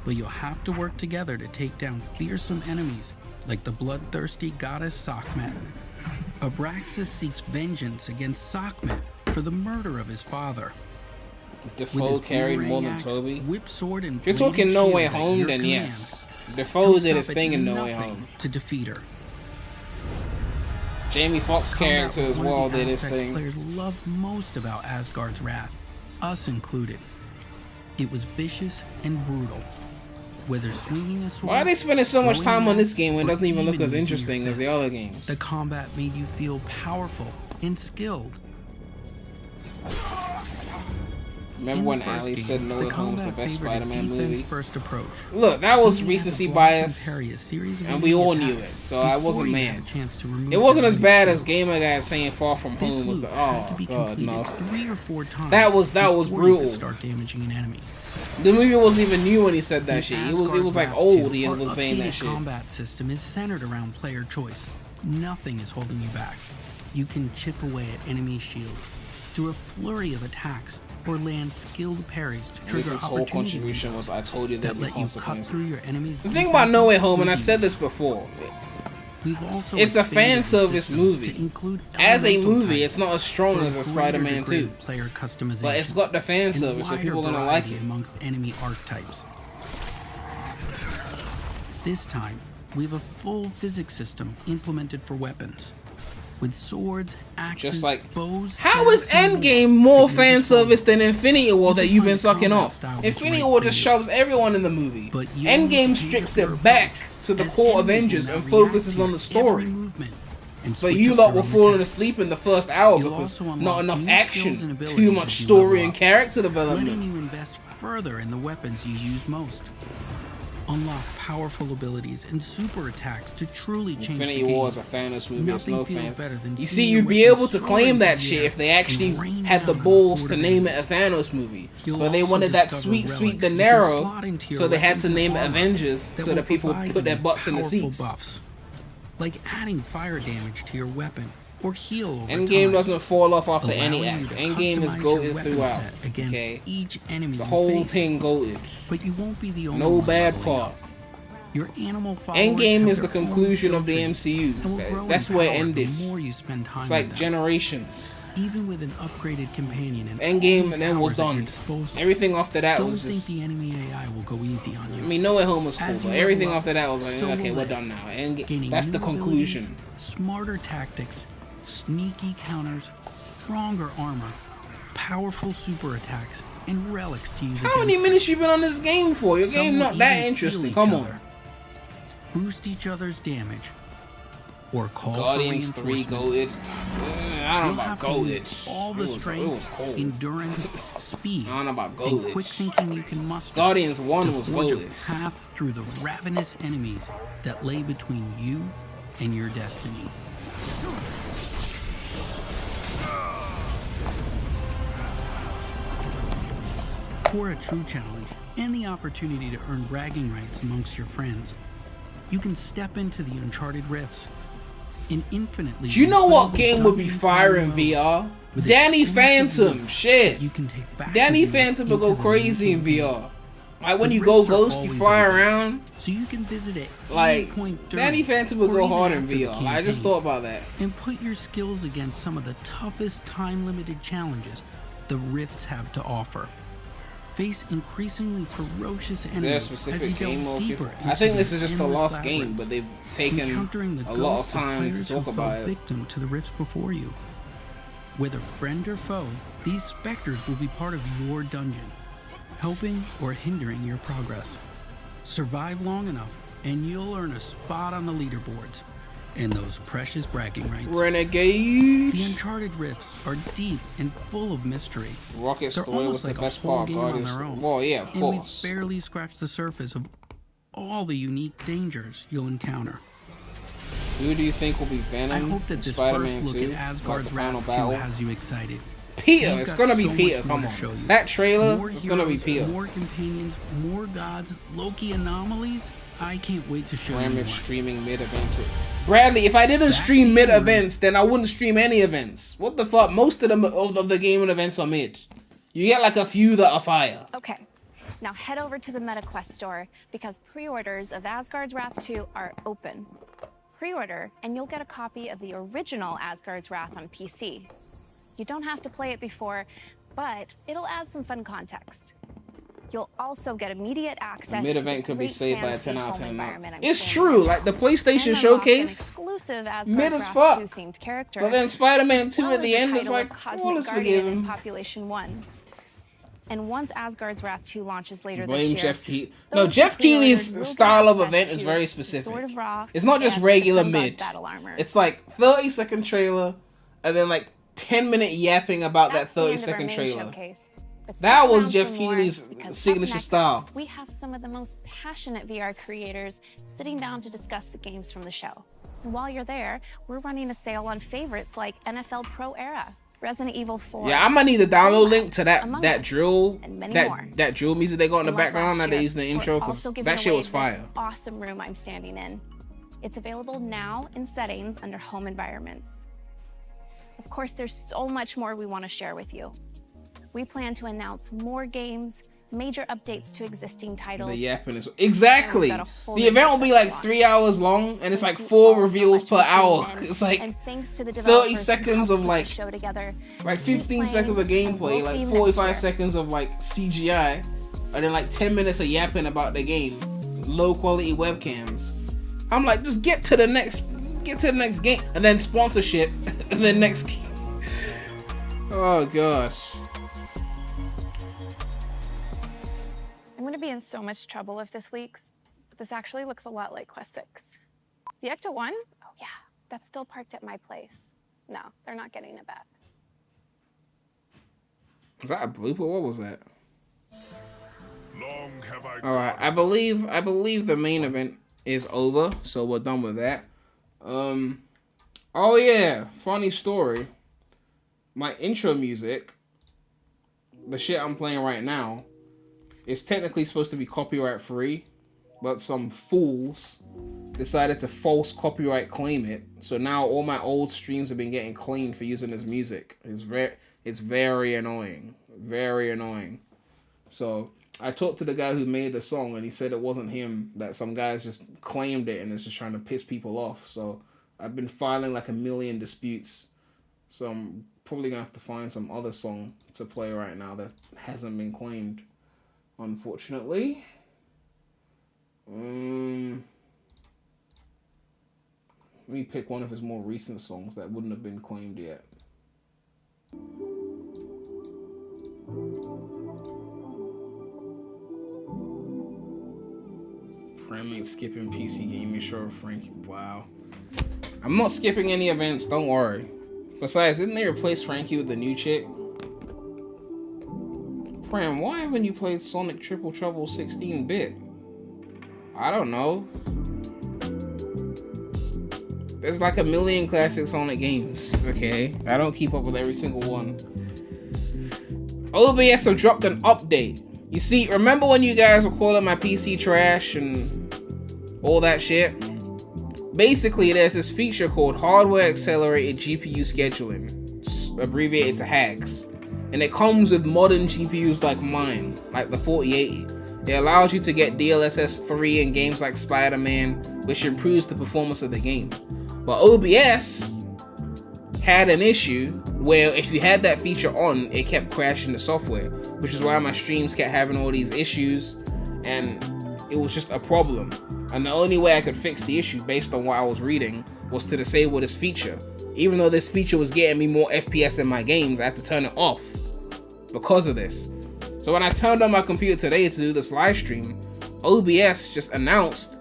but you'll have to work together to take down fearsome enemies like the bloodthirsty goddess Sekhmet. Abraxas seeks vengeance against Sekhmet for the murder of his father. Defoe carried more than Toby. Whip sword and If you're bladed talking No shield Way at Home, your then command, yes. he'll Defoe did his stop at thing in No Way nothing Home. to defeat her. Jamie Foxx's Combat character was as one of well the did his aspects thing. Players loved most about Asgard's Wrath, us included. It was vicious and brutal. Whether swinging a sword, Why are they spending so much throwing time on an this axe, game when it or doesn't even look even as using interesting your as the fists? other games? The combat made you feel powerful and skilled. Remember when Ali said No Way Home was the best Spider-Man movie? First approach. Look, that was You had to recency block and bias, parry a series of and we enemy all knew it, attacks so I before wasn't you had mad. a chance to remove It wasn't their as enemy bad as shields. Gamer Guy saying Far From This Home was loop the... had to Oh, be God, completed no. 3 or 4 times That was before you brutal. could start damaging an enemy. The movie wasn't even new when he said that In shit. It Asgard's was like Wrath old 2, he our was saying that updated shit. combat system is centered around player choice. Nothing is holding you back. You can chip away at enemy shields, through a flurry of attacks or land skilled parries to trigger His whole opportunity contribution was, I told you that there'd be let you cut consequences. through your enemies. The thing about No Way Home, and I said this before, We've also it's a fan expanded the service systems movie. to include As a elemental movie, types it's not as strong for as a greater Spider-Man degree 2. of player customization But it's got the fan and service, so wider people are gonna like variety it. amongst enemy archetypes. This time, we have a full physics system implemented for weapons. With swords, axes, Just like, bows. how is spears, and Endgame more fan service than Infinity War that you've been sucking combat off? style Infinity that's War right just for you. shoves everyone in the movie. But you Endgame must strips cater it for back approach, to the as core enemies will Avengers now and react focuses to on your the story. every movement and But switch you up lot their were own falling attacks. asleep in the first hour You'll because also not unlock enough new skills action, and abilities too much as you story level and up, character letting development. you invest further in the weapons you use most. Unlock powerful abilities and super attacks to truly change Infinity the game. War is a Thanos movie. It's Nothing no feels fan. better than You seeing see, your you'd be weapons able to soar claim into that the shit air if they and actually rain had the down on balls horde to of name it a enemies. Thanos movie. You'll But they also wanted that discover sweet, sweet relics De you can Niro, slot into your so they had to weapons name it and armor Avengers that so will that people would provide put you their butts in the powerful seats. buffs, like adding fire damage to your weapon or heal over Endgame time, doesn't fall off after allowing any you act. to Endgame is customize your goated weapon throughout. set against Okay, each enemy the you whole face. thing goated. But you won't be the only No one bad leveling part. up. Your animal followers Endgame have is the their own conclusion skill of the tree MCU. and will grow in That's where it power ended. The more you spend time It's like with them. generations. Even with an upgraded companion and Endgame all and then was these powers at your done. disposal, Everything after that don't was think just. the enemy AI will go easy on you. I mean, No Way Home was cool, As you but level everything up, after that was like, so okay, will we're they. done now. Gaining That's the new conclusion. abilities, smarter tactics, sneaky counters, stronger armor, powerful super attacks, and relics to use. How many minutes you been on this game for? Your Some game will not that even heal interesting. each Come other, on. boost each other's damage, or call Guardians for 3 reinforcements. goated. I don't know You'll about have to goated. use all the It was strength, cold. endurance, speed, I don't know about and goated. quick thinking you can muster. Guardians 1 to was forge a goated. path through the ravenous enemies that lay between you and your destiny. For a true challenge and the opportunity to earn bragging rights amongst your friends, you can step into the uncharted rifts. An infinitely. Do you know what incredible game would be dungeon fire in crawler VR? with Danny exclusive Phantom. loot Shit. that you can take back Danny with you Phantom will go into the crazy in main VR. Like when The you go rifts are ghost, you always fly open, around. so you can visit it Like any point during Danny Phantom will or go even hard in after the VR. I just campaign, thought about that. and put your skills against some of the toughest time-limited challenges the rifts have to offer. Face increasingly ferocious There's enemies as specific you game delve mode. deeper I into think this these is just the endless last game, labyrinths, but they've taken encountering the a lot of ghosts of time to players who talk fell about it. victim to the rifts before you. Whether friend or foe, these specters will be part of your dungeon, helping or hindering your progress. Survive long enough, and you'll earn a spot on the leaderboards and those precious bragging rights. Renegade. The Uncharted Rifts are deep and full of mystery. Rocket They're Story was almost the like best a whole part. game on Guardians. their own. Well, yeah, of and course. we've barely scratched the surface of all the unique dangers you'll encounter. Who do you think will be Venom? I hope that in this Spider-Man first look 2? at Asgard's Like the final Wrath 2 battle? has you excited. Peter, We've it's got gonna be so much Peter. more Come to on. show you. That trailer More is gonna be heroes, Peter. More companions, more gods, Loki anomalies. I can't wait to show you Ram more. if streaming mid events. Bradley, if I didn't stream mid events, then I wouldn't stream any events. What the fuck? Most of them of the gaming events are mid. You get like a few that are fire. Okay, now head over to the MetaQuest store because pre-orders of Asgard's Wrath 2 are open. Pre-order and you'll get a copy of the original Asgard's Wrath on PC. You don't have to play it before, but it'll add some fun context. You'll also get immediate access Mid to event the could be great saved by a fantasy 10 out of home 10 environment I'm It's standing true, in. like the PlayStation And unlock an Showcase, exclusive Asgard's mid as Wrath fuck. 2 themed character. But then Spider-Man 2 well at the as a end is title like, of Cosmic flawless Guardian in forgiven. Population 1. And once Asgard's Wrath 2 launches later Blame this year, Jeff Keighley. No, those Jeff who pre-ordered will Keighley's get style of access event is to very the specific. Sword of Ra It's not just and regular the Sun God's mid. battle armor. It's like 30-second trailer and then like 10-minute yapping about That's that the end of our 30-second main trailer. showcase. But That stick was around Jeff for more, Keighley's because up signature next, style. We have some of the most passionate VR creators sitting down to discuss the games from the show. And while you're there, we're running a sale on favorites like NFL Pro Era, Resident Evil 4. Yeah, I might need a download link to Among that Us, drill, and many more. that drill music they got in the And like background that last they year, use in the intro, we're because also giving that shit away was this fire. awesome room I'm standing in. It's available now in settings under home environments. Of course, there's so much more we want to share with you. We plan to announce more games, major updates to existing titles. The yapping is exactly. The event will be like 3 hours long, and it's like 4 reveals per hour. It's like 30 seconds of like, show together. Like 15 seconds of gameplay, like 45 seconds of like CGI, and then like 10 minutes of yapping about the game. Low quality webcams. I'm like, just get to the next game, and then sponsorship, and then next. Oh gosh. I'm gonna be in so much trouble if this leaks. This actually looks a lot like Quest 6. The Ecto 1? Oh yeah, that's still parked at my place. No, they're not getting it back. Was that a blooper? What was that? Alright, I believe the main event is over, so we're done with that. Oh yeah, funny story. My intro music, the shit I'm playing right now, is technically supposed to be copyright free, but some fools decided to false copyright claim it. So now all my old streams have been getting claimed for using this music. It's very annoying. Very annoying. So I talked to the guy who made the song, and he said it wasn't him, that some guys just claimed it and is just trying to piss people off. So I've been filing like a million disputes. So I'm probably gonna have to find some other song to play right now that hasn't been claimed, unfortunately. Let me pick one of his more recent songs that wouldn't have been claimed yet. Prem skipping PC gaming show, Frankie. Wow. I'm not skipping any events, don't worry. Besides, didn't they replace Frankie with the new chick? Prem, why haven't you played Sonic Triple Trouble 16-bit? I don't know. There's like a million classic Sonic games, okay? I don't keep up with every single one. OBS have dropped an update. You see, remember when you guys were calling my PC trash and all that shit? Basically, there's this feature called Hardware Accelerated GPU Scheduling, abbreviated to HAGS. And it comes with modern GPUs like mine, like the 4080. It allows you to get DLSS 3 in games like Spider-Man, which improves the performance of the game. But OBS had an issue where if you had that feature on, it kept crashing the software, which is why my streams kept having all these issues, and it was just a problem. And the only way I could fix the issue based on what I was reading was to disable this feature. Even though this feature was getting me more FPS in my games, I had to turn it off because of this. So when I turned on my computer today to do this live stream, OBS just announced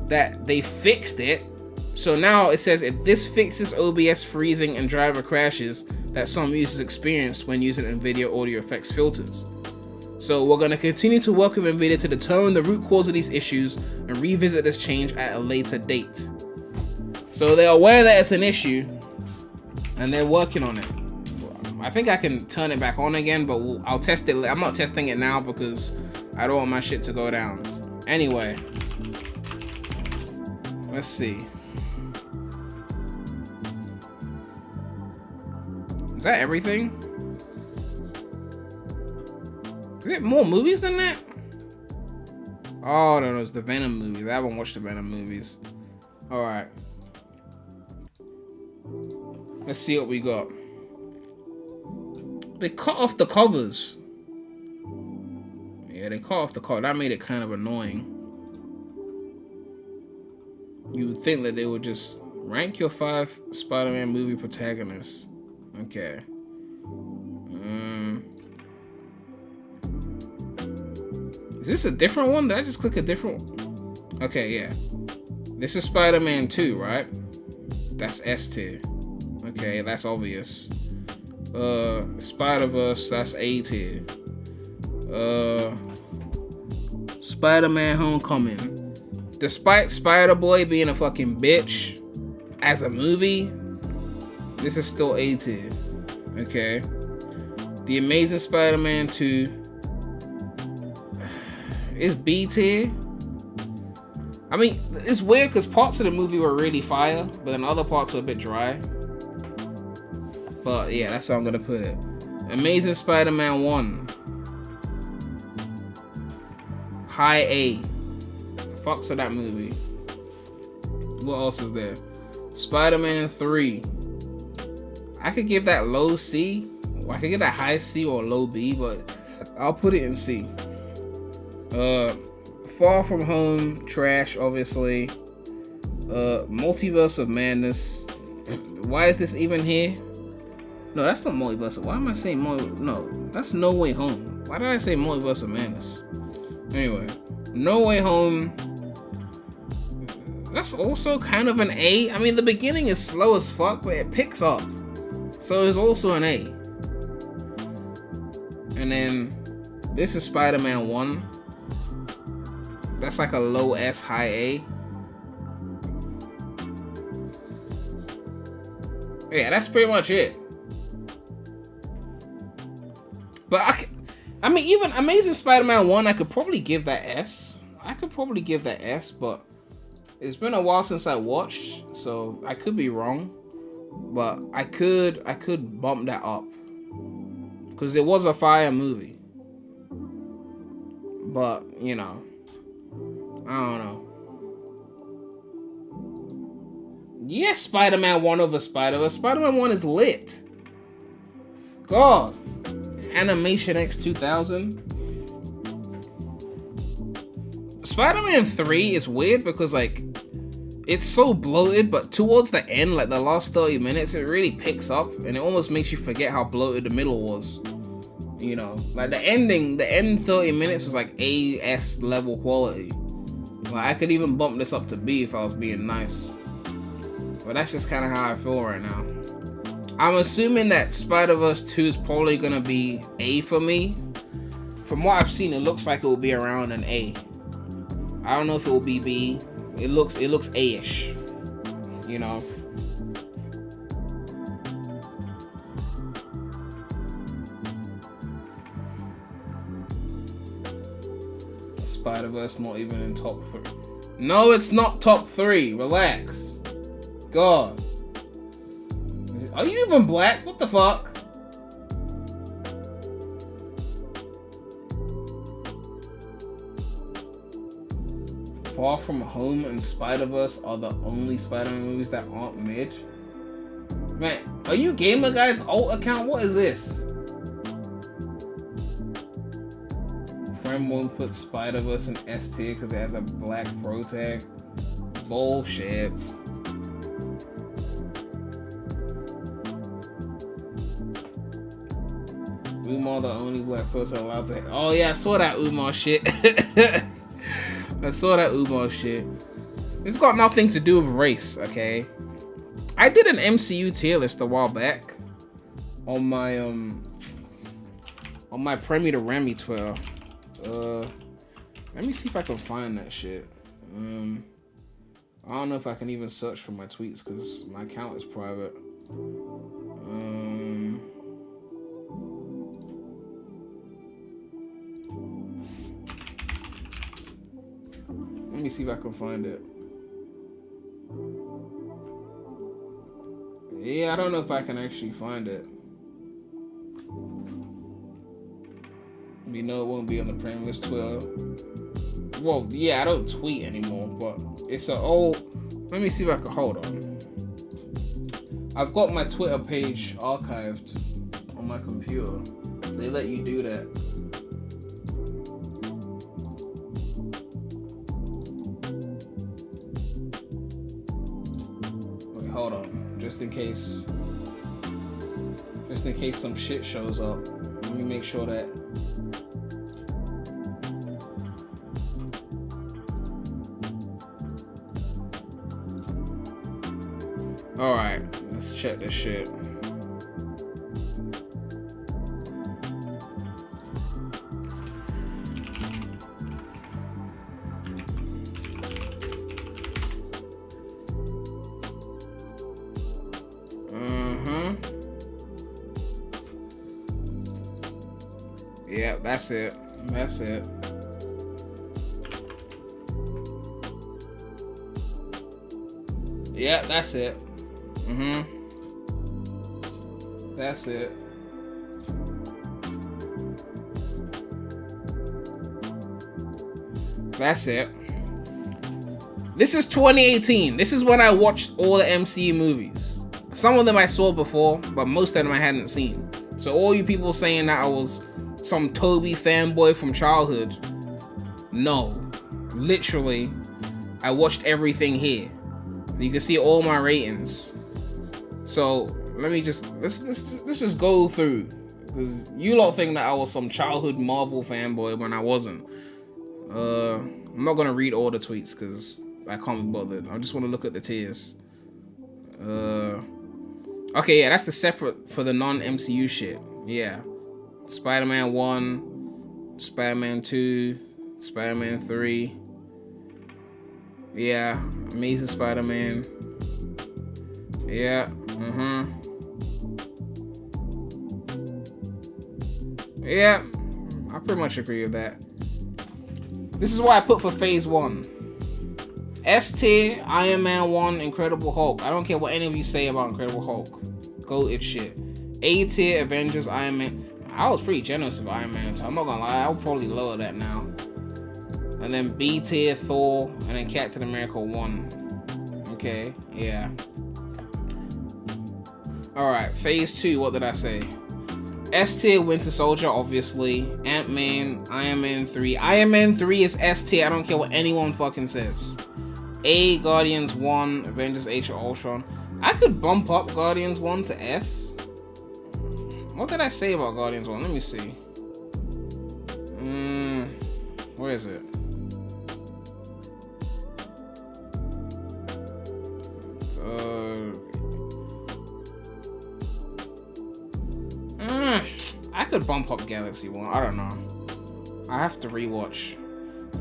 that they fixed it. So now it says if this fixes OBS freezing and driver crashes that some users experienced when using NVIDIA audio effects filters. So we're going to continue to work with NVIDIA to determine the root cause of these issues and revisit this change at a later date. So they're aware that it's an issue and they're working on it. I think I can turn it back on again, but I'll test it. I'm not testing it now because I don't want my shit to go down. Anyway, let's see. Is that everything? Is it more movies than that? Oh, no, it's the Venom movies. I haven't watched the Venom movies. Alright. Let's see what we got. They cut off the covers. Yeah, they cut off the cover. That made it kind of annoying. You would think that they would just rank your 5 Spider-Man movie protagonists. Okay. Is this a different one? Did I just click a different one? Okay, yeah. This is Spider-Man 2, right? That's S tier. Okay, that's obvious. Spider-Verse, that's A tier. Spider-Man Homecoming. Despite Spider-Boy being a fucking bitch as a movie, this is still A tier. Okay. The Amazing Spider-Man 2 is B tier. I mean, it's weird because parts of the movie were really fire, but then other parts were a bit dry. But yeah, that's how I'm gonna put it. Amazing Spider-Man 1. High A. Fucks with that movie. What else is there? Spider-Man 3. I could give that low C. Or I could give that high C or low B, but I'll put it in C. Far From Home, trash, obviously. Multiverse of Madness. Why is this even here? No, that's not Multiverse. Why am I saying No, that's No Way Home. Why did I say Multiverse of Madness? Anyway, No Way Home. That's also kind of an A. I mean, the beginning is slow as fuck, but it picks up. So it's also an A. And then this is Spider-Man 1. That's like a low S, high A. Yeah, that's pretty much it. But I mean, even Amazing Spider-Man 1, I could probably give that S. But it's been a while since I watched, so I could be wrong. But I could bump that up. Because it was a fire movie. But, you know, I don't know. Yes, Spider-Man 1 over Spider-Verse. Spider-Man 1 is lit. God. Animation X 2000. Spider-Man 3 is weird because, like, it's so bloated, but towards the end, like the last 30 minutes, it really picks up and it almost makes you forget how bloated the middle was. You know, like the end 30 minutes was like AS level quality. Like, I could even bump this up to B if I was being nice. But that's just kind of how I feel right now. I'm assuming that Spider-Verse 2 is probably going to be A for me. From what I've seen, it looks like it will be around an A. I don't know if it will be B. It looks A-ish. You know? Spider-Verse not even in top 3. No, it's not top 3. Relax. God. Are you even black? What the fuck? Far From Home and Spider-Verse are the only Spider-Man movies that aren't mid. Man, are you Gamer Guy's alt account? What is this? Friend won't put Spider-Verse in S tier because it has a black pro tag. Bullshit. Umar the only black person allowed to. Oh yeah, I saw that Umar shit. I saw that Umar shit. It's got nothing to do with race, okay? I did an MCU tier list a while back on my Premi to Remy Twitter. Let me see if I can find that shit. I don't know if I can even search for my tweets because my account is private. Let me see if I can find it. Yeah, I don't know if I can actually find it. You know it won't be on the PREMulous Twitter. Well, yeah, I don't tweet anymore, but it's an old... Let me see if I can... Hold on. I've got my Twitter page archived on my computer. They let you do that. Wait, hold on. Just in case some shit shows up. Let me make sure that... Alright, let's check this shit. Yeah, that's it. That's it. Yeah, that's it. That's it. That's it. This is 2018. This is when I watched all the MCU movies. Some of them I saw before, but most of them I hadn't seen. So all you people saying that I was some Toby fanboy from childhood, no. Literally, I watched everything here. You can see all my ratings. So let me just let's just go through, because you lot think that I was some childhood Marvel fanboy when I wasn't. I'm not gonna read all the tweets because I can't be bothered. I just want to look at the tiers. Okay, yeah, that's the separate for the non-MCU shit. Yeah, Spider-Man 1, Spider-Man 2, Spider-Man 3. Yeah, Amazing Spider-Man. Yeah, yeah, I pretty much agree with that. This is what I put for Phase 1. S tier, Iron Man 1, Incredible Hulk. I don't care what any of you say about Incredible Hulk. Goated shit. A tier, Avengers, Iron Man. I was pretty generous with Iron Man, so I'm not gonna lie, I'll probably lower that now. And then B tier, Thor, and then Captain America 1. Okay, yeah. Alright, Phase 2, what did I say? S tier, Winter Soldier, obviously. Ant-Man, Iron Man 3. Iron Man 3 is S tier, I don't care what anyone fucking says. A, Guardians 1, Avengers Age of Ultron. I could bump up Guardians 1 to S. What did I say about Guardians 1? Let me see. Where is it? I could bump up Galaxy 1. I don't know. I have to rewatch.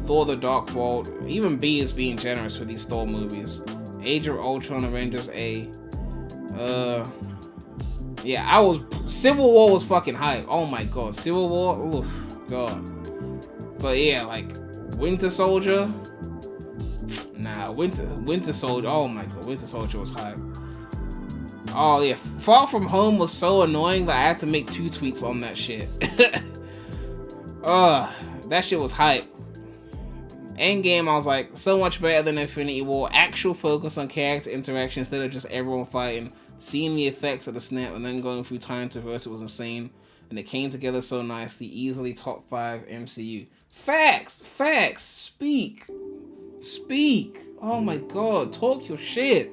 Thor the Dark World. Even B is being generous for these Thor movies. Age of Ultron, Avengers A. Yeah, Civil War was fucking hype. Oh my god, Civil War. Oof, god. But yeah, like Winter Soldier. Nah, Winter Soldier. Oh my god, Winter Soldier was hype. Oh yeah, Far From Home was so annoying that I had to make 2 tweets on that shit. That shit was hype. Endgame, I was like, so much better than Infinity War. Actual focus on character interaction instead of just everyone fighting. Seeing the effects of the snap and then going through time to verse, it was insane. And it came together so nicely. Easily top 5 MCU. Facts! Facts! Speak! Speak! Oh my god, talk your shit.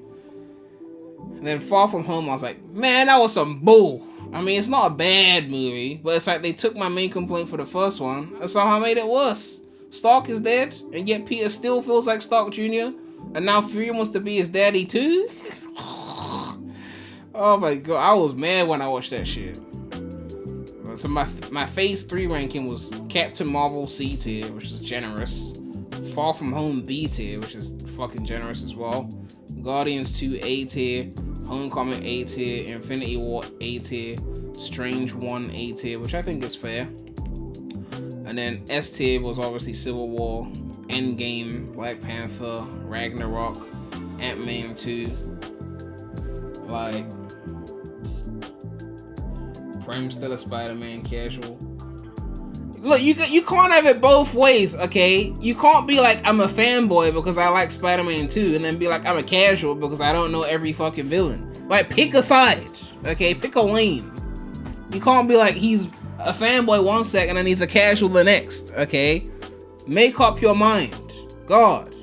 And then Far From Home, I was like, man, that was some bull. I mean, it's not a bad movie, but it's like they took my main complaint for the first one and somehow made it worse. Stark is dead, and yet Peter still feels like Stark Jr., and now Fury wants to be his daddy too? Oh my god, I was mad when I watched that shit. So my Phase 3 ranking was Captain Marvel C tier, which is generous. Far From Home B tier, which is fucking generous as well. Guardians 2 A tier. Homecoming A tier. Infinity War A tier. Strange 1 A tier, which I think is fair. And then S tier was obviously Civil War, Endgame, Black Panther, Ragnarok, Ant-Man 2. Like, Prem still a Spider-Man casual. Look, you can't have it both ways, okay? You can't be like, I'm a fanboy because I like Spider-Man 2, and then be like, I'm a casual because I don't know every fucking villain. Like, pick a side, okay? Pick a lane. You can't be like, he's a fanboy one second and he's a casual the next, okay? Make up your mind. God.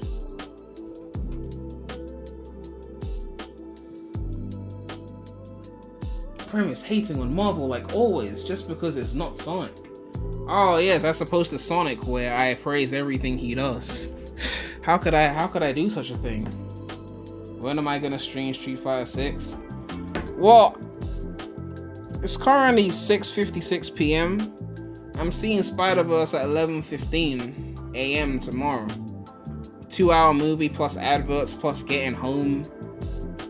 Premise hating on Marvel like always, just because it's not Sonic. Oh yes, as opposed to Sonic, where I praise everything he does. How could I do such a thing? When am I gonna stream Street Fighter 6? Well, it's currently 6:56 p.m. I'm seeing Spider-Verse at 11:15 a.m. tomorrow. 2-hour movie plus adverts plus getting home.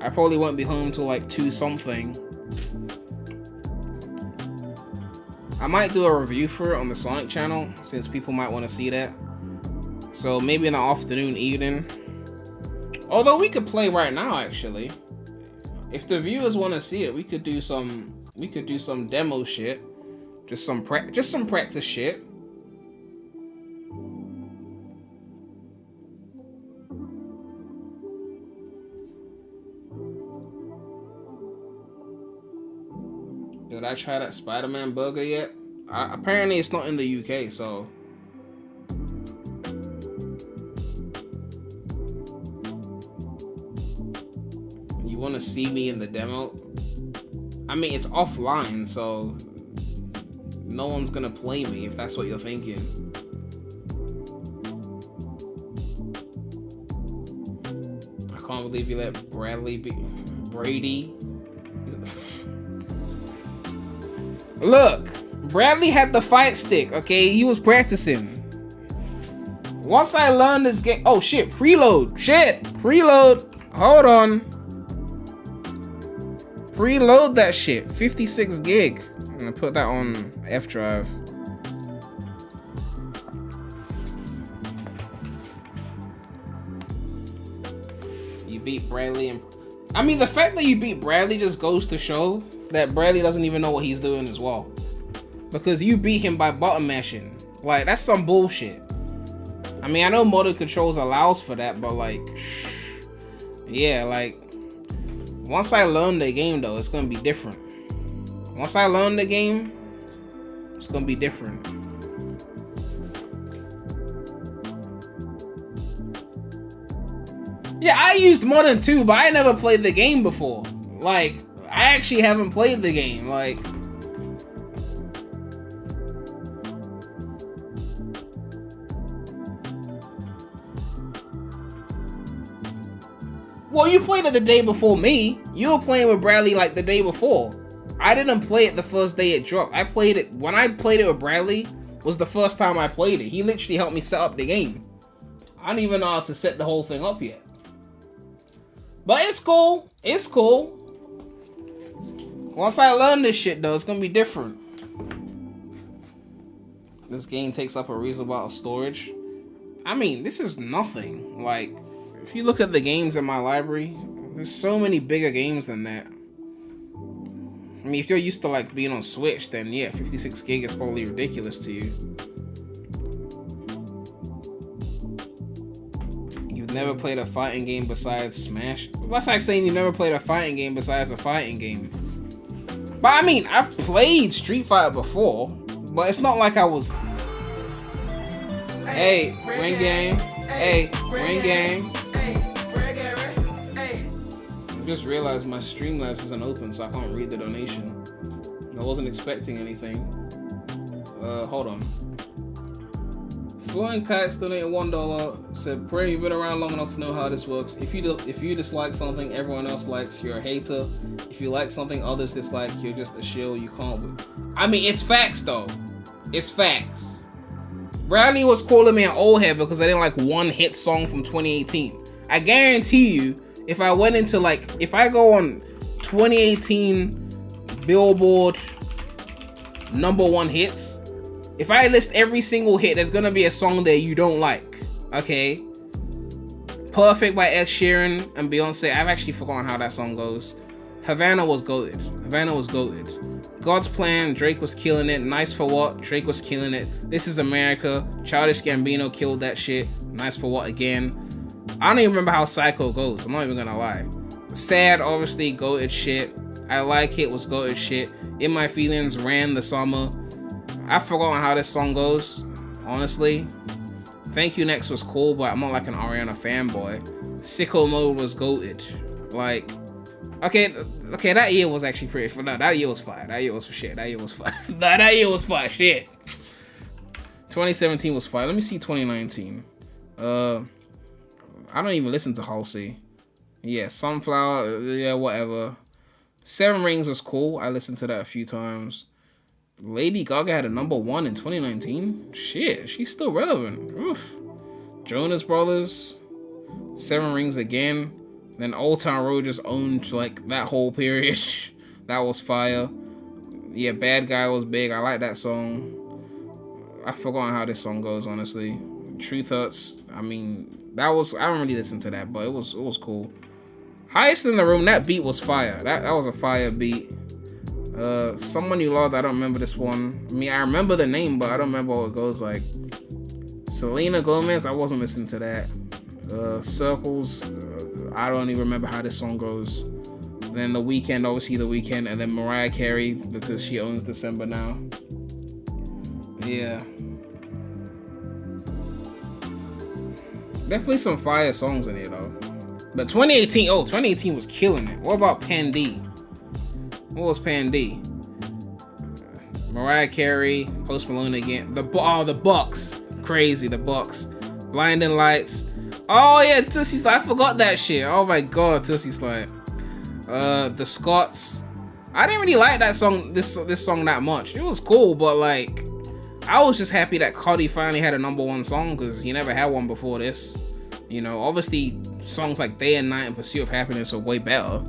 I probably won't be home till like 2 something. I might do a review for it on the Sonic channel, since people might want to see that. So maybe in the afternoon, evening. Although we could play right now, actually. If the viewers want to see it, we could do some We could do some demo shit. Just some practice shit. Did I try that Spider-Man burger yet? Apparently it's not in the UK, so... You want to see me in the demo? I mean, it's offline, so... No one's gonna play me, if that's what you're thinking. I can't believe you let Brady... Look, Bradley had the fight stick, okay? He was practicing. Once I learned this game... Oh, shit, preload. Shit, preload. Hold on. Preload that shit. 56 gig. I'm gonna put that on F drive. You beat Bradley and... I mean, the fact that you beat Bradley just goes to show that Bradley doesn't even know what he's doing as well. Because you beat him by button mashing. Like, that's some bullshit. I mean, I know motor controls allows for that, but like... Yeah, like... Once I learn the game, though, it's gonna be different. Once I learn the game, it's gonna be different. Yeah, I used Modern 2, but I never played the game before. Like, I actually haven't played the game, like... Well, you played it the day before me. You were playing with Bradley like the day before. I didn't play it the first day it dropped. I played it... When I played it with Bradley, was the first time I played it. He literally helped me set up the game. I don't even know how to set the whole thing up yet. But it's cool. It's cool. Once I learn this shit, though, it's gonna be different. This game takes up a reasonable amount of storage. I mean, this is nothing. Like, if you look at the games in my library, there's so many bigger games than that. I mean, if you're used to, like, being on Switch, then yeah, 56 gig is probably ridiculous to you. You've never played a fighting game besides Smash? That's like saying you never played a fighting game besides a fighting game. But I mean, I've played Street Fighter before, but it's not like I was... Hey, ring game. Hey, ring game. I just realized my Streamlabs isn't open, so I can't read the donation. I wasn't expecting anything. Hold on. Flying Kites donated $1. Said, "Pray you've been around long enough to know how this works. If you dislike something everyone else likes, you're a hater. If you like something others dislike, you're just a shill. You can't." I mean, it's facts though. It's facts. Bradley was calling me an old head because I didn't like one hit song from 2018. I guarantee you, if I went into like, if I go on 2018 Billboard #1 hits, if I list every single hit, there's gonna be a song there you don't like. Okay? Perfect by Ed Sheeran and Beyonce. I've actually forgotten how that song goes. Havana was goated. Havana was goated. God's Plan, Drake was killing it. Nice for What, Drake was killing it. This Is America, Childish Gambino killed that shit. Nice for What again. I don't even remember how Psycho goes. I'm not even gonna lie. Sad, obviously, goated shit. I Like It was goated shit. In My Feelings, Ran the Summer. I've forgotten how this song goes, honestly. Thank You Next was cool, but I'm not like an Ariana fanboy. Sicko Mode was goated. Like, okay, that year was actually pretty fun. No, that year was fire. That year was for shit. That year was fire. Nah, that year was fire. Shit. 2017 was fire. Let me see 2019. I don't even listen to Halsey. Yeah, Sunflower. Yeah, whatever. Seven Rings was cool. I listened to that a few times. Lady Gaga had a #1 in 2019. Shit, she's still relevant. Oof. Jonas Brothers. Seven Rings again. Then Old Town Road just owned like that whole period. That was fire. Yeah, Bad Guy was big. I like that song. I've forgotten how this song goes, honestly. Truth Hurts. I mean, that was, I don't really listen to that, but it was cool. Highest in the Room, that beat was fire. That was a fire beat. Someone You Loved, I don't remember this one. I mean, I remember the name, but I don't remember what it goes like. Selena Gomez, I wasn't listening to that. Circles, I don't even remember how this song goes. And then The Weeknd, obviously The Weeknd, and then Mariah Carey, because she owns December now. Yeah. Definitely some fire songs in here though. But 2018 was killing it. What about Pan D? What was Pan D? Mariah Carey, Post Malone again. The Bucks. Crazy, the Bucks. Blinding Lights. Oh yeah, Tootsie Slide. I forgot that shit. Oh my god, Tootsie Slide. The Scots. I didn't really like that song, this song that much. It was cool, but like, I was just happy that Cardi finally had a #1 song because he never had one before this. You know, obviously songs like Day and Night and Pursuit of Happiness are way better,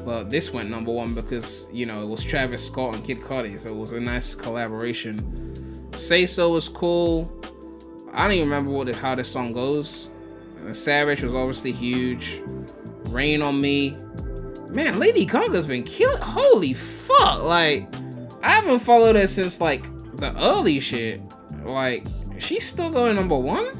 but this went #1 because, you know, it was Travis Scott and Kid Cudi, so it was a nice collaboration. Say So was cool. I don't even remember how this song goes. Savage was obviously huge. Rain on Me. Man, Lady Gaga's been killing. Holy fuck! Like, I haven't followed her since like the early shit. Like, she's still going #1.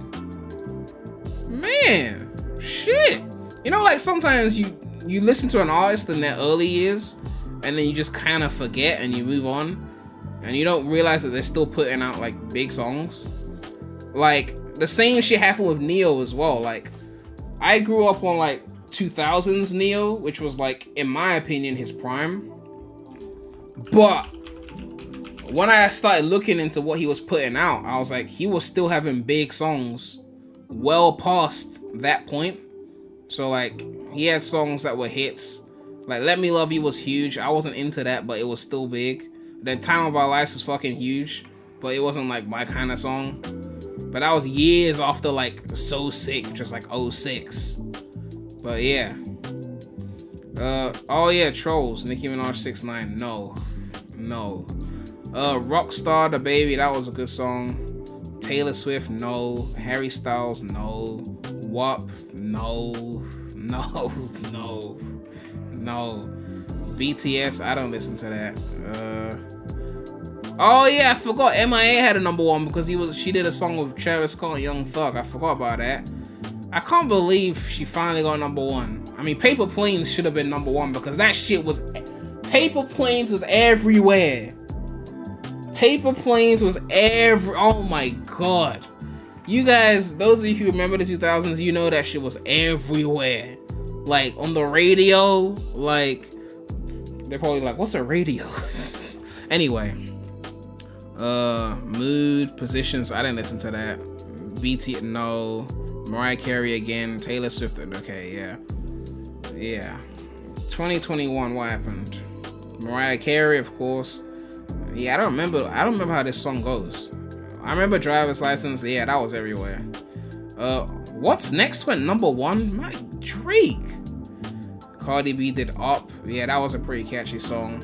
Man, shit. You know, like sometimes you listen to an artist in their early years, and then you just kind of forget and you move on, and you don't realize that they're still putting out like big songs. Like the same shit happened with Neo as well. Like, I grew up on like 2000s Neo, which was like, in my opinion, his prime. But when I started looking into what he was putting out, I was like, he was still having big songs well past that point. So like, he had songs that were hits. Like Let Me Love You was huge. I wasn't into that, but it was still big. Then Time of Our Lives was fucking huge, but it wasn't like my kind of song. But that was years after like So Sick, just like 06. But yeah. Oh yeah, Trolls, Nicki Minaj 6ix9ine. No. Rockstar The Baby, that was a good song. Taylor Swift, no. Harry Styles, no. WAP, no. BTS, I don't listen to that. Oh yeah, I forgot MIA had a #1 because she did a song with Travis Scott and Young Thug. I forgot about that. I can't believe she finally got #1. I mean, Paper Planes should have been #1 because that shit was... Paper Planes was everywhere. Oh my god. You guys, those of you who remember the 2000s, you know that shit was everywhere. Like, on the radio, like... They're probably like, what's a radio? Anyway. Mood, Positions, I didn't listen to that. BT, no. Mariah Carey again. Taylor Swift, okay, yeah. 2021, what happened? Mariah Carey, of course. Yeah, I don't remember how this song goes. I remember Driver's License. Yeah, that was everywhere. What's Next went #1? My Drake. Cardi B did Up. Yeah, that was a pretty catchy song.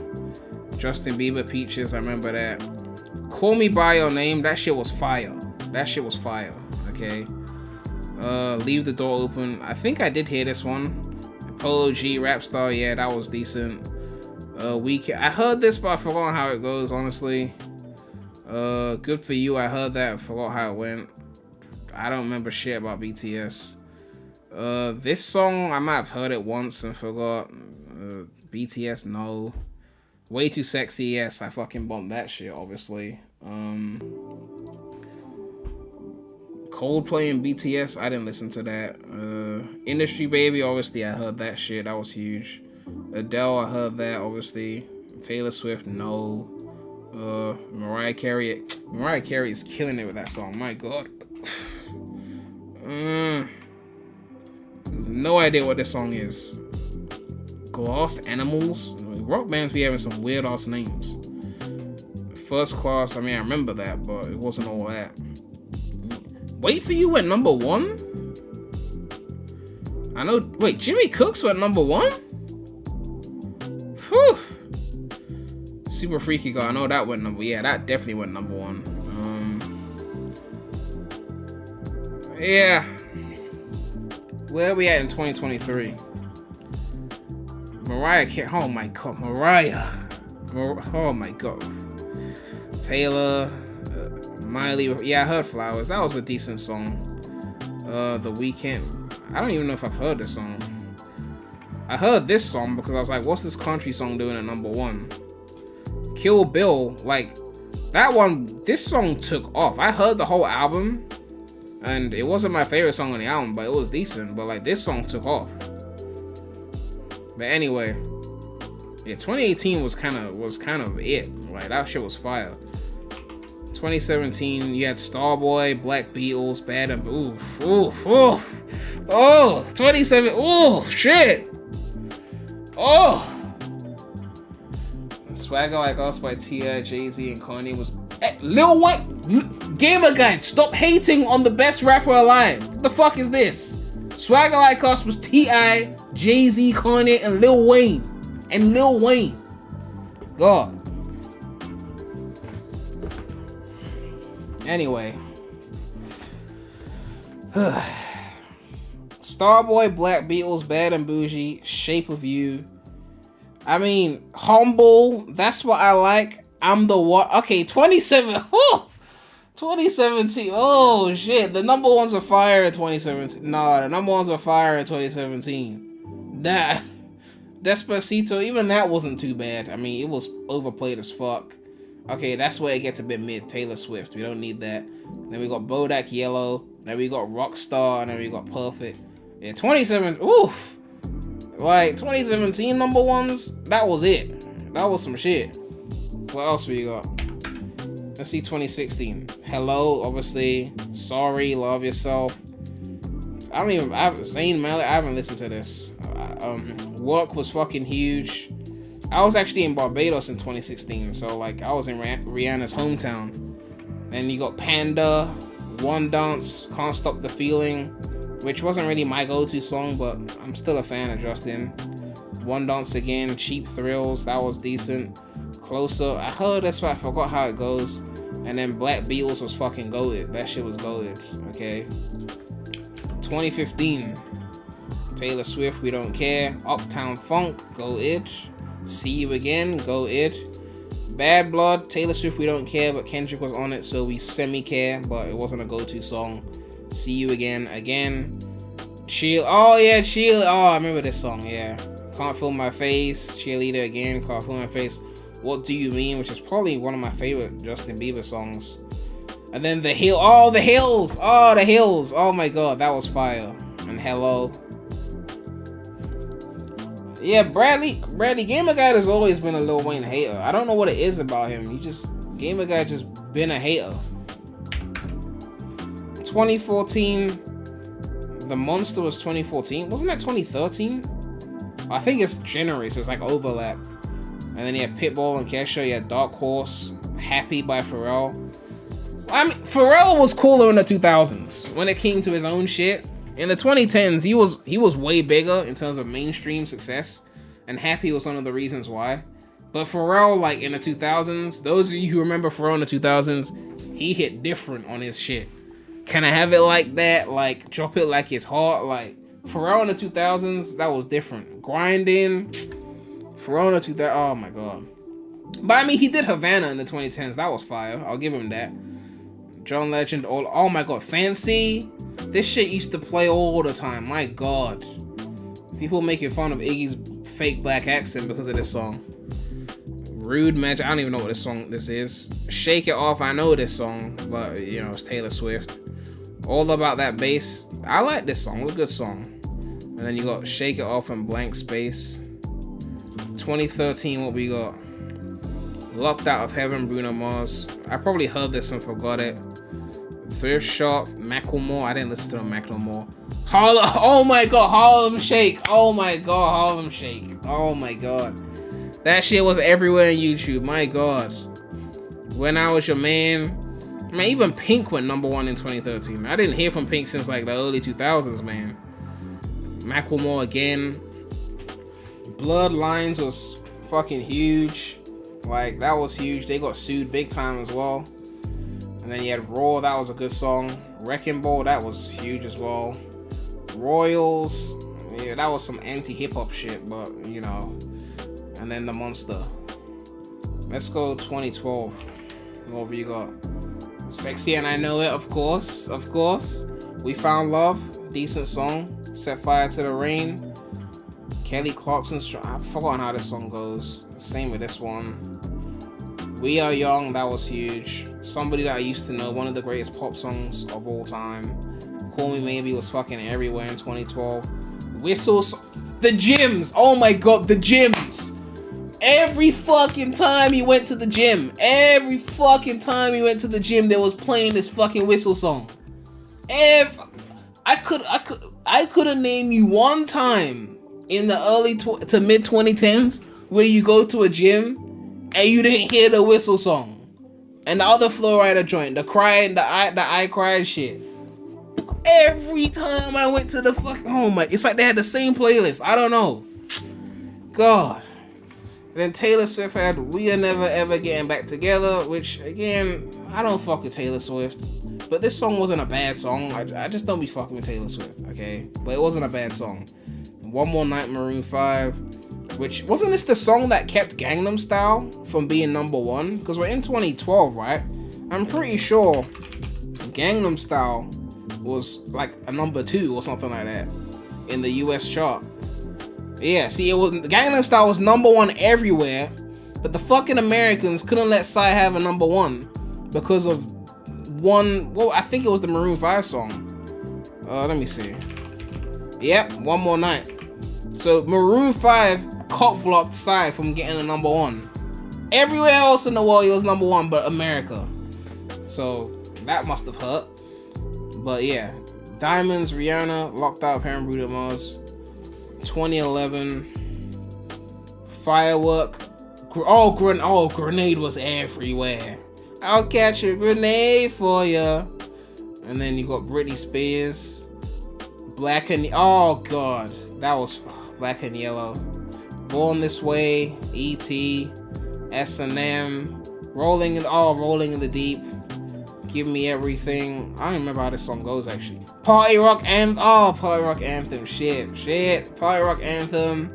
Justin Bieber, Peaches. I remember that. Call Me By Your Name. That shit was fire. Okay. Leave the Door Open. I think I did hear this one. Polo G, Rap Star. Yeah, that was decent. I heard this, but I forgot how it goes, honestly. Good For You, I heard that, I forgot how it went. I don't remember shit about BTS. This song, I might have heard it once and forgot. BTS, no. Way Too Sexy, yes, I fucking bumped that shit, obviously. Coldplay and BTS, I didn't listen to that. Industry Baby, obviously I heard that shit, that was huge. Adele, I heard that, obviously. Taylor Swift, no. Mariah Carey is killing it with that song, my god. No idea what this song is. Glossed Animals? Rock bands be having some weird ass names. First Class, I mean, I remember that, but it wasn't all that. Wait For You went #1? I know, wait, Jimmy Cooks went #1? Whew. Super Freaky Girl, I know that went yeah, that definitely went #1. Yeah. Where are we at in 2023? Mariah Carey, oh my god, Mariah. Oh my god. Taylor, Miley. Yeah, I heard Flowers. That was a decent song. The Weeknd. I don't even know if I've heard this song. I heard this song because I was like, what's this country song doing at number 1? Kill Bill, like, that one, this song took off. I heard the whole album, and it wasn't my favorite song on the album, but it was decent. But like, this song took off. But anyway, yeah, 2018 was kind of it. Like, that shit was fire. 2017, you had Starboy, Black Beatles, Bad and oof. Oh, 27. Oh, shit. Oh. Swagger Like Us by T.I., Jay-Z, and Kanye was... Lil Wayne... Gamer Guide, stop hating on the best rapper alive. What the fuck is this? Swagger Like Us was T.I., Jay-Z, Kanye, and Lil Wayne. God. Anyway. Starboy, Black Beatles, Bad and Bougie, Shape of You. I mean, Humble, that's what I like. I'm the one. Okay, 2017. Oh, shit. The number ones are fire in 2017. No, the number ones are fire in 2017. That Despacito, even that wasn't too bad. I mean, it was overplayed as fuck. Okay, that's where it gets a bit mid. Taylor Swift, we don't need that. Then we got Bodak Yellow. Then we got Rockstar, and then we got Perfect. Yeah, 2017. Oof. Like 2017 number ones. That was it. That was some shit. What else we got? Let's see 2016. Hello, obviously. Sorry, Love Yourself. I haven't Zayn Malik. I haven't listened to this. Work was fucking huge. I was actually in Barbados in 2016, so like I was in Rihanna's hometown. And you got Panda, One Dance, Can't Stop the Feeling, which wasn't really my go-to song, but I'm still a fan of Justin. One Dance Again, Cheap Thrills, that was decent. Closer, I heard this, but I forgot how it goes. And then Black Beatles was fucking goated. That shit was goated, okay? 2015, Taylor Swift, We Don't Care. Uptown Funk, goated. See You Again, goated. Bad Blood, Taylor Swift, We Don't Care, but Kendrick was on it, so we semi-care, but it wasn't a go-to song. See You Again. Chill. Oh, yeah, Chill. Oh, I remember this song, yeah. Can't Feel My Face. Cheerleader Again. Can't Feel My Face. What Do You Mean? Which is probably one of my favorite Justin Bieber songs. And then The Hill. Oh, The Hills. Oh, The Hills. Oh, my God. That was fire. And Hello. Yeah, Bradley Gamer Guy has always been a Lil Wayne hater. I don't know what it is about him. Gamer Guy just been a hater. 2014, The Monster was 2014. Wasn't that 2013? I think it's January, so it's like overlap. And then you had Pitbull and Kesha. You had Dark Horse, Happy by Pharrell. I mean, Pharrell was cooler in the 2000s when it came to his own shit. In the 2010s, he was way bigger in terms of mainstream success, and Happy was one of the reasons why. But Pharrell, like in the 2000s, those of you who remember Pharrell in the 2000s, he hit different on his shit. Can I Have It Like That? Like, Drop It Like It's Hot? Like, Pharrell in the 2000s, that was different. Grinding, Pharrell in the 2000s, oh my god. But I mean, he did Havana in the 2010s, that was fire, I'll give him that. John Legend, oh my god, Fancy? This shit used to play all the time, my god. People making fun of Iggy's fake black accent because of this song. Rude Magic, I don't even know what this is. Shake It Off, I know this song, but you know, it's Taylor Swift. All About That Bass, I like this song, it's a good song. And then you got Shake It Off and Blank Space. 2013, what we got? Locked Out of Heaven, Bruno Mars. I probably heard this and forgot it. Thrift Shop, Macklemore. I didn't listen to Macklemore. Oh my god, Harlem Shake. Oh my god, Harlem Shake. Oh my god. That shit was everywhere on YouTube. My god. When I Was Your Man. Man, even Pink went number 1 in 2013. I didn't hear from Pink since like the early 2000s, man. Macklemore again. Bloodlines was fucking huge. Like, that was huge. They got sued big time as well. And then you had Raw, that was a good song. Wrecking Ball, that was huge as well. Royals, yeah, that was some anti-hip-hop shit, but, you know. And then The Monster. Let's go 2012. What have you got? Sexy and I Know It, of course. Of course. We Found Love. Decent song. Set Fire to the Rain. Kelly Clarkson's... I've forgotten how this song goes. Same with this one. We Are Young. That was huge. Somebody That I Used to Know. One of the greatest pop songs of all time. Call Me Maybe was fucking everywhere in 2012. Whistles. The gyms. Oh my god. The gyms. Every fucking time you went to the gym. Every fucking time you went to the gym, there was playing this fucking Whistle song. I could have named you one time in the early to mid 2010s where you go to a gym and you didn't hear the Whistle song. And the other Flow Rider joint, the I Cried shit. Every time I went to the fucking, oh my, it's like they had the same playlist. I don't know. God. And then Taylor Swift had We Are Never Ever Getting Back Together, which again, I don't fuck with Taylor Swift. But this song wasn't a bad song. I just don't be fucking with Taylor Swift, okay? But it wasn't a bad song. One More Night, Maroon 5, which, wasn't this the song that kept Gangnam Style from being #1? Because we're in 2012, right? I'm pretty sure Gangnam Style was like a #2 or something like that in the US chart. Yeah, see, it was Gangnam Style was #1 everywhere, but the fucking Americans couldn't let Psy have a #1 because of one. Well, I think it was the Maroon 5 song. Let me see. Yep, One More Night. So Maroon 5 cock blocked Psy from getting a #1. Everywhere else in the world, it was #1, but America. So that must have hurt. But yeah, Diamonds, Rihanna, Locked Out, PREMulous, Mars. 2011, Firework. Grenade was everywhere. I'll catch a grenade for ya. And then you got Britney Spears, Black and oh god, that was Black and Yellow. Born This Way, E.T., S&M, Rolling in the Deep, Give Me Everything. I don't remember how this song goes actually. Party Rock Anthem. Shit. Party Rock Anthem.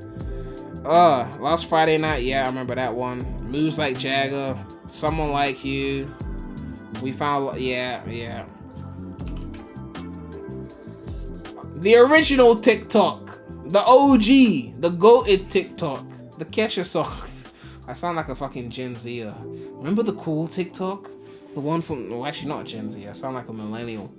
Last Friday Night. Yeah, I remember that one. Moves Like Jagger. Someone Like You. We Found. Yeah. The original TikTok. The OG. The goated TikTok. The Kesha song. I sound like a fucking Gen Zer. Remember the cool TikTok? The one from, well, actually not Gen Z. I sound like a millennial.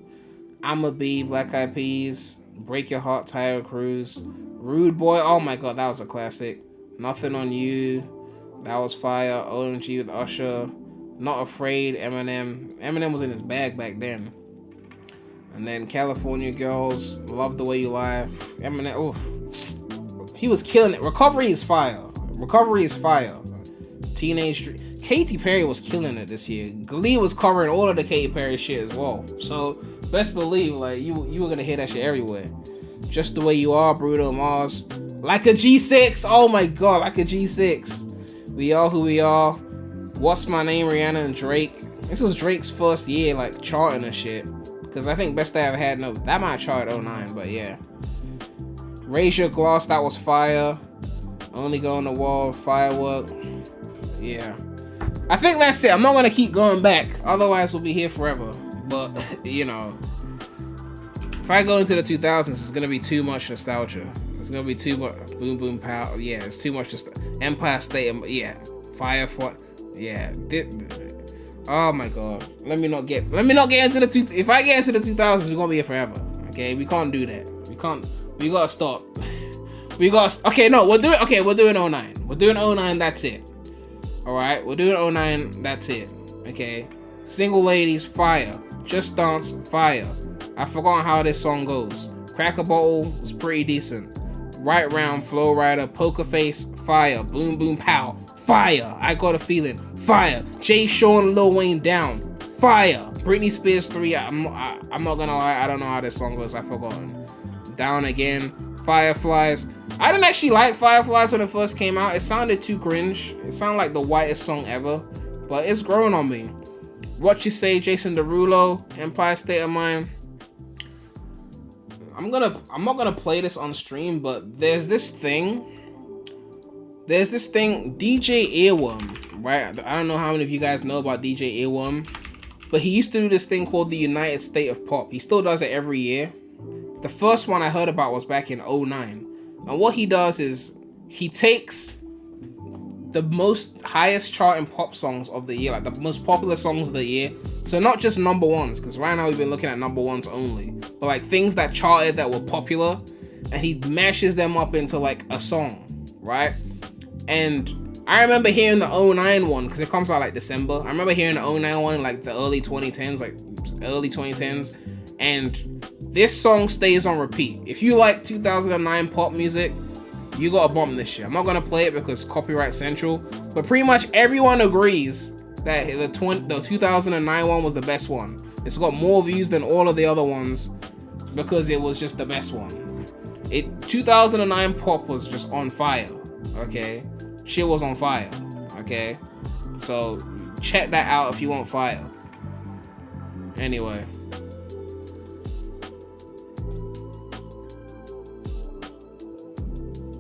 I'ma Be, Black Eyed Peas, Break Your Heart, Tyler Cruz, Rude Boy. Oh my god, that was a classic. Nothing on You. That was fire. OMG with Usher. Not Afraid, Eminem. Eminem was in his bag back then. And then California Girls, Love the Way You Lie. Eminem, oof. He was killing it. Recovery is fire. Teenage Dream. Katy Perry was killing it this year. Glee was covering all of the Katy Perry shit as well. So best believe, like, you were gonna hear that shit everywhere. Just the Way You Are, Bruno Mars. Like a G6. Oh my god, Like a G6. We Are Who We Are. What's My Name, Rihanna and Drake. This was Drake's first year, like, charting and shit. Because I think Best I Ever Had, no, that might have charted 09, but yeah. Raise Your Glass, that was fire. Only Go on the Wall, Firework. Yeah. I think that's it. I'm not going to keep going back. Otherwise, we'll be here forever. But, you know. If I go into the 2000s, it's going to be too much nostalgia. It's going to be too much Boom Boom Pow. Yeah, it's too much Empire State. Yeah. Firefly. Yeah. Oh my god. Let me not get into the if I get into the 2000s, we're going to be here forever. Okay? We can't do that. We got to stop. Okay, no. We're doing 09. We're doing 09. That's it. Alright, we're doing 09, that's it. Okay. Single Ladies, fire. Just Dance, fire. I forgot how this song goes. Crack a Bottle was pretty decent. Right Round, Flow Rider, Poker Face, fire. Boom Boom Pow, fire. I Got a Feeling, fire. Jay Sean, Lil Wayne, Down, fire. Britney Spears 3, I'm not gonna lie, I don't know how this song goes, I've forgotten. Down Again, Fireflies. I didn't actually like Fireflies when it first came out. It sounded too cringe. It sounded like the whitest song ever. But it's grown on me. What You Say, Jason Derulo, Empire State of Mind. I'm not gonna play this on stream, but there's this thing. DJ Earworm right? I don't know how many of you guys know about DJ Earworm, but he used to do this thing called the United State of Pop. He still does it every year. The first one I heard about was back in 2009. And what he does is he takes the most highest charting pop songs of the year, like the most popular songs of the year. So not just number ones, because right now we've been looking at number ones only, but like things that charted that were popular, and he mashes them up into like a song, right? And I remember hearing the 2009 one, because it comes out like December. I remember hearing the 2009 one, like the early 2010s, and this song stays on repeat. If you like 2009 pop music, you gotta bump this shit. I'm not gonna play it because copyright central, but pretty much everyone agrees that the 2009 one was the best one. It's got more views than all of the other ones because it was just the best one. 2009 pop was just on fire, okay? Shit was on fire, okay? So check that out if you want fire. Anyway.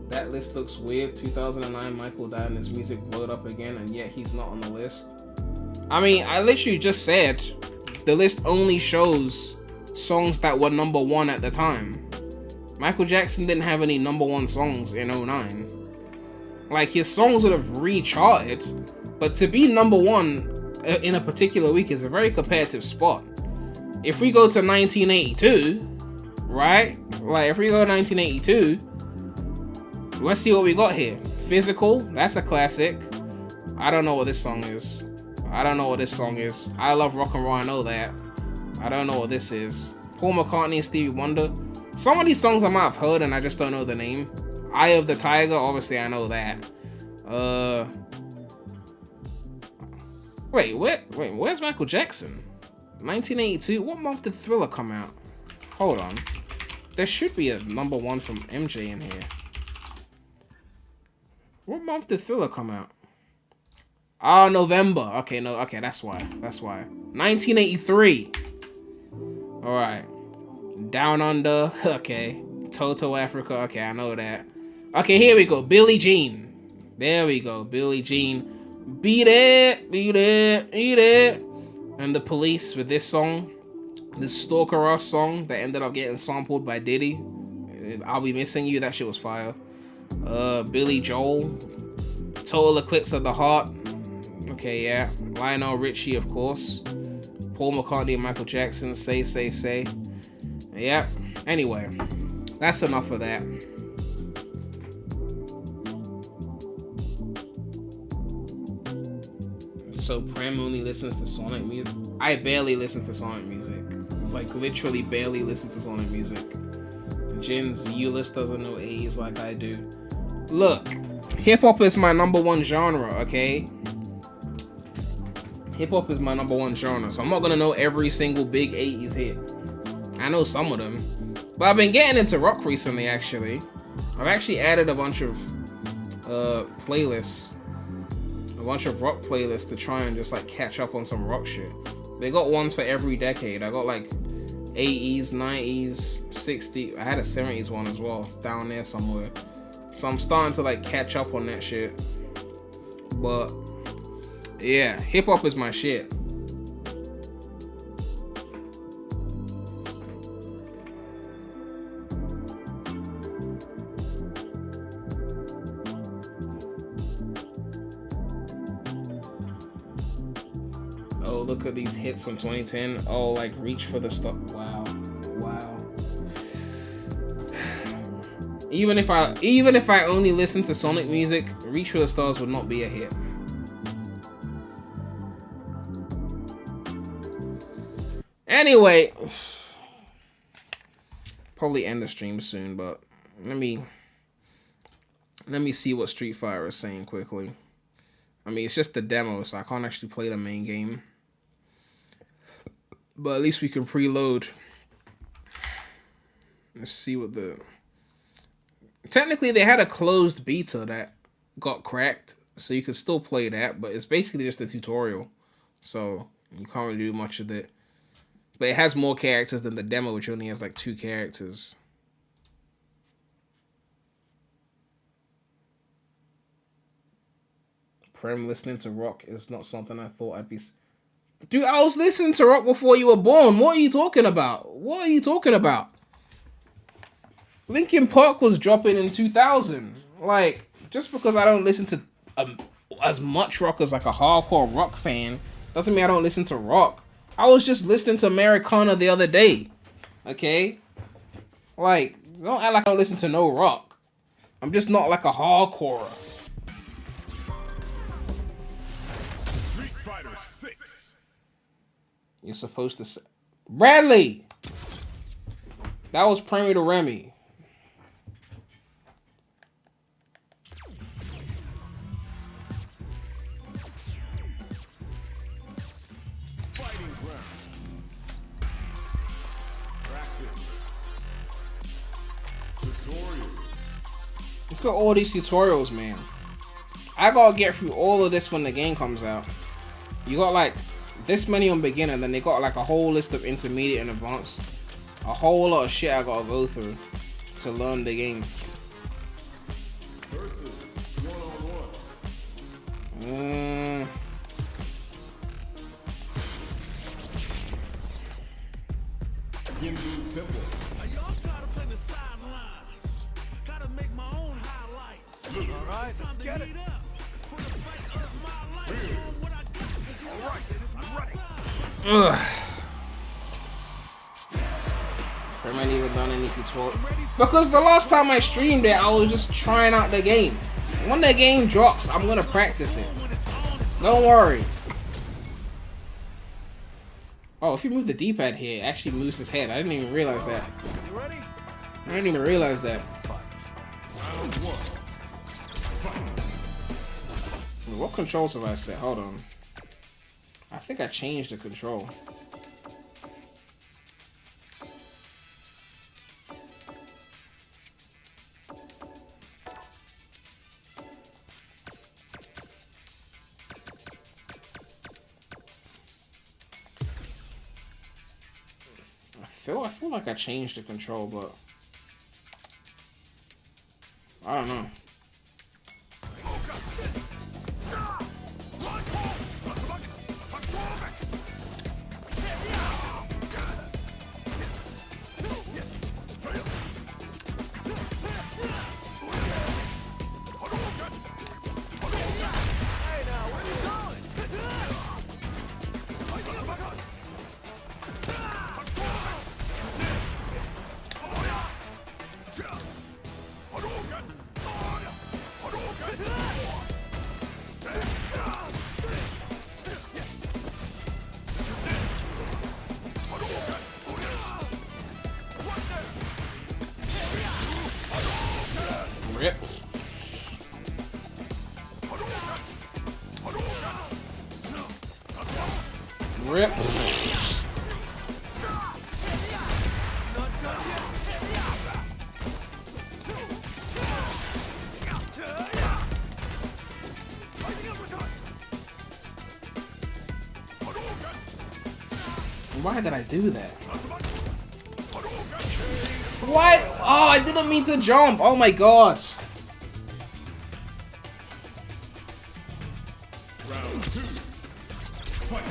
That list looks weird. 2009 Michael died and his music blowed up again, and yet he's not on the list. I mean, I literally just said the list only shows songs that were number one at the time. Michael Jackson didn't have any number one songs in 2009. Like, his songs would have recharted, but to be number one in a particular week is a very competitive spot. If we go to 1982, right? Like, if we go to 1982, let's see what we got here. Physical, that's a classic. I don't know what this song is. I love rock and roll, I know that. I don't know what this is. Paul McCartney and Stevie Wonder. Some of these songs I might have heard and I just don't know the name. Eye of the Tiger, obviously I know that. Where's Michael Jackson? 1982? What month did Thriller come out? Hold on. There should be a number one from MJ in here. What month did Thriller come out? Oh, November. Okay, that's why. 1983. Alright. Down Under. Okay. Toto Africa. Okay, I know that. Okay, here we go. Billie Jean. There we go. Billie Jean. Beat it. Beat it. Eat it. And The Police with this song. This Stalker Us song that ended up getting sampled by Diddy. I'll Be Missing You. That shit was fire. Billy Joel. Total Eclipse of the Heart. Okay, yeah. Lionel Richie, of course. Paul McCartney and Michael Jackson. Say, Say, Say. Yeah. Anyway, that's enough of that. So Prem only listens to Sonic music. I barely listen to Sonic music. Like, literally barely listen to Sonic music. Gen Z-list doesn't know A's like I do. Look, hip-hop is my number one genre, okay? Hip-hop is my number one genre, so I'm not gonna know every single big 80s hit. I know some of them. But I've been getting into rock recently, actually. I've actually added a bunch of playlists. A bunch of rock playlists to try and just like catch up on some rock shit. They got ones for every decade. I got like 80s, 90s, 60s. I had a 70s one as well. It's down there somewhere. So I'm starting to like catch up on that shit. But yeah, hip hop is my shit. Oh, look at these hits from 2010. Oh, like Reach for the Star. Wow. Even if I only listen to Sonic music, Reach for the Stars would not be a hit. Anyway, probably end the stream soon, but let me see what Street Fighter is saying quickly. I mean, it's just the demo, so I can't actually play the main game. But at least we can preload. Let's see what the... Technically, they had a closed beta that got cracked, so you could still play that, but it's basically just a tutorial. So, you can't really do much of it. But it has more characters than the demo, which only has like 2 characters. Prem listening to rock is not something I thought I'd be... Dude, I was listening to rock before you were born. What are you talking about? What are you talking about? Linkin Park was dropping in 2000. Like, just because I don't listen to as much rock as like a hardcore rock fan doesn't mean I don't listen to rock. I was just listening to Americana the other day. Okay? Like, don't act like I don't listen to no rock. I'm just not like a hardcore. Street Fighter 6. You're supposed to say... Bradley! That was Premier to Remy. Look at all these tutorials, man. I gotta get through all of this when the game comes out. You got like this many on beginner, then they got like a whole list of intermediate and advanced. A whole lot of shit I gotta go through to learn the game. Versus one-on-one. Temple. All right, let's get it. Ugh. I might even done any tutorial because the last time I streamed it, I was just trying out the game. When the game drops, I'm gonna practice it. Don't worry. Oh, if you move the D-pad here, it actually moves his head. I didn't even realize that. I didn't even realize that. What controls have I set? Hold on. I think I changed the control. I feel like I changed the control, but I don't know. Rip. Rip. Why did I do that? What? Oh, I didn't mean to jump. Oh my gosh. Round 2. Fight.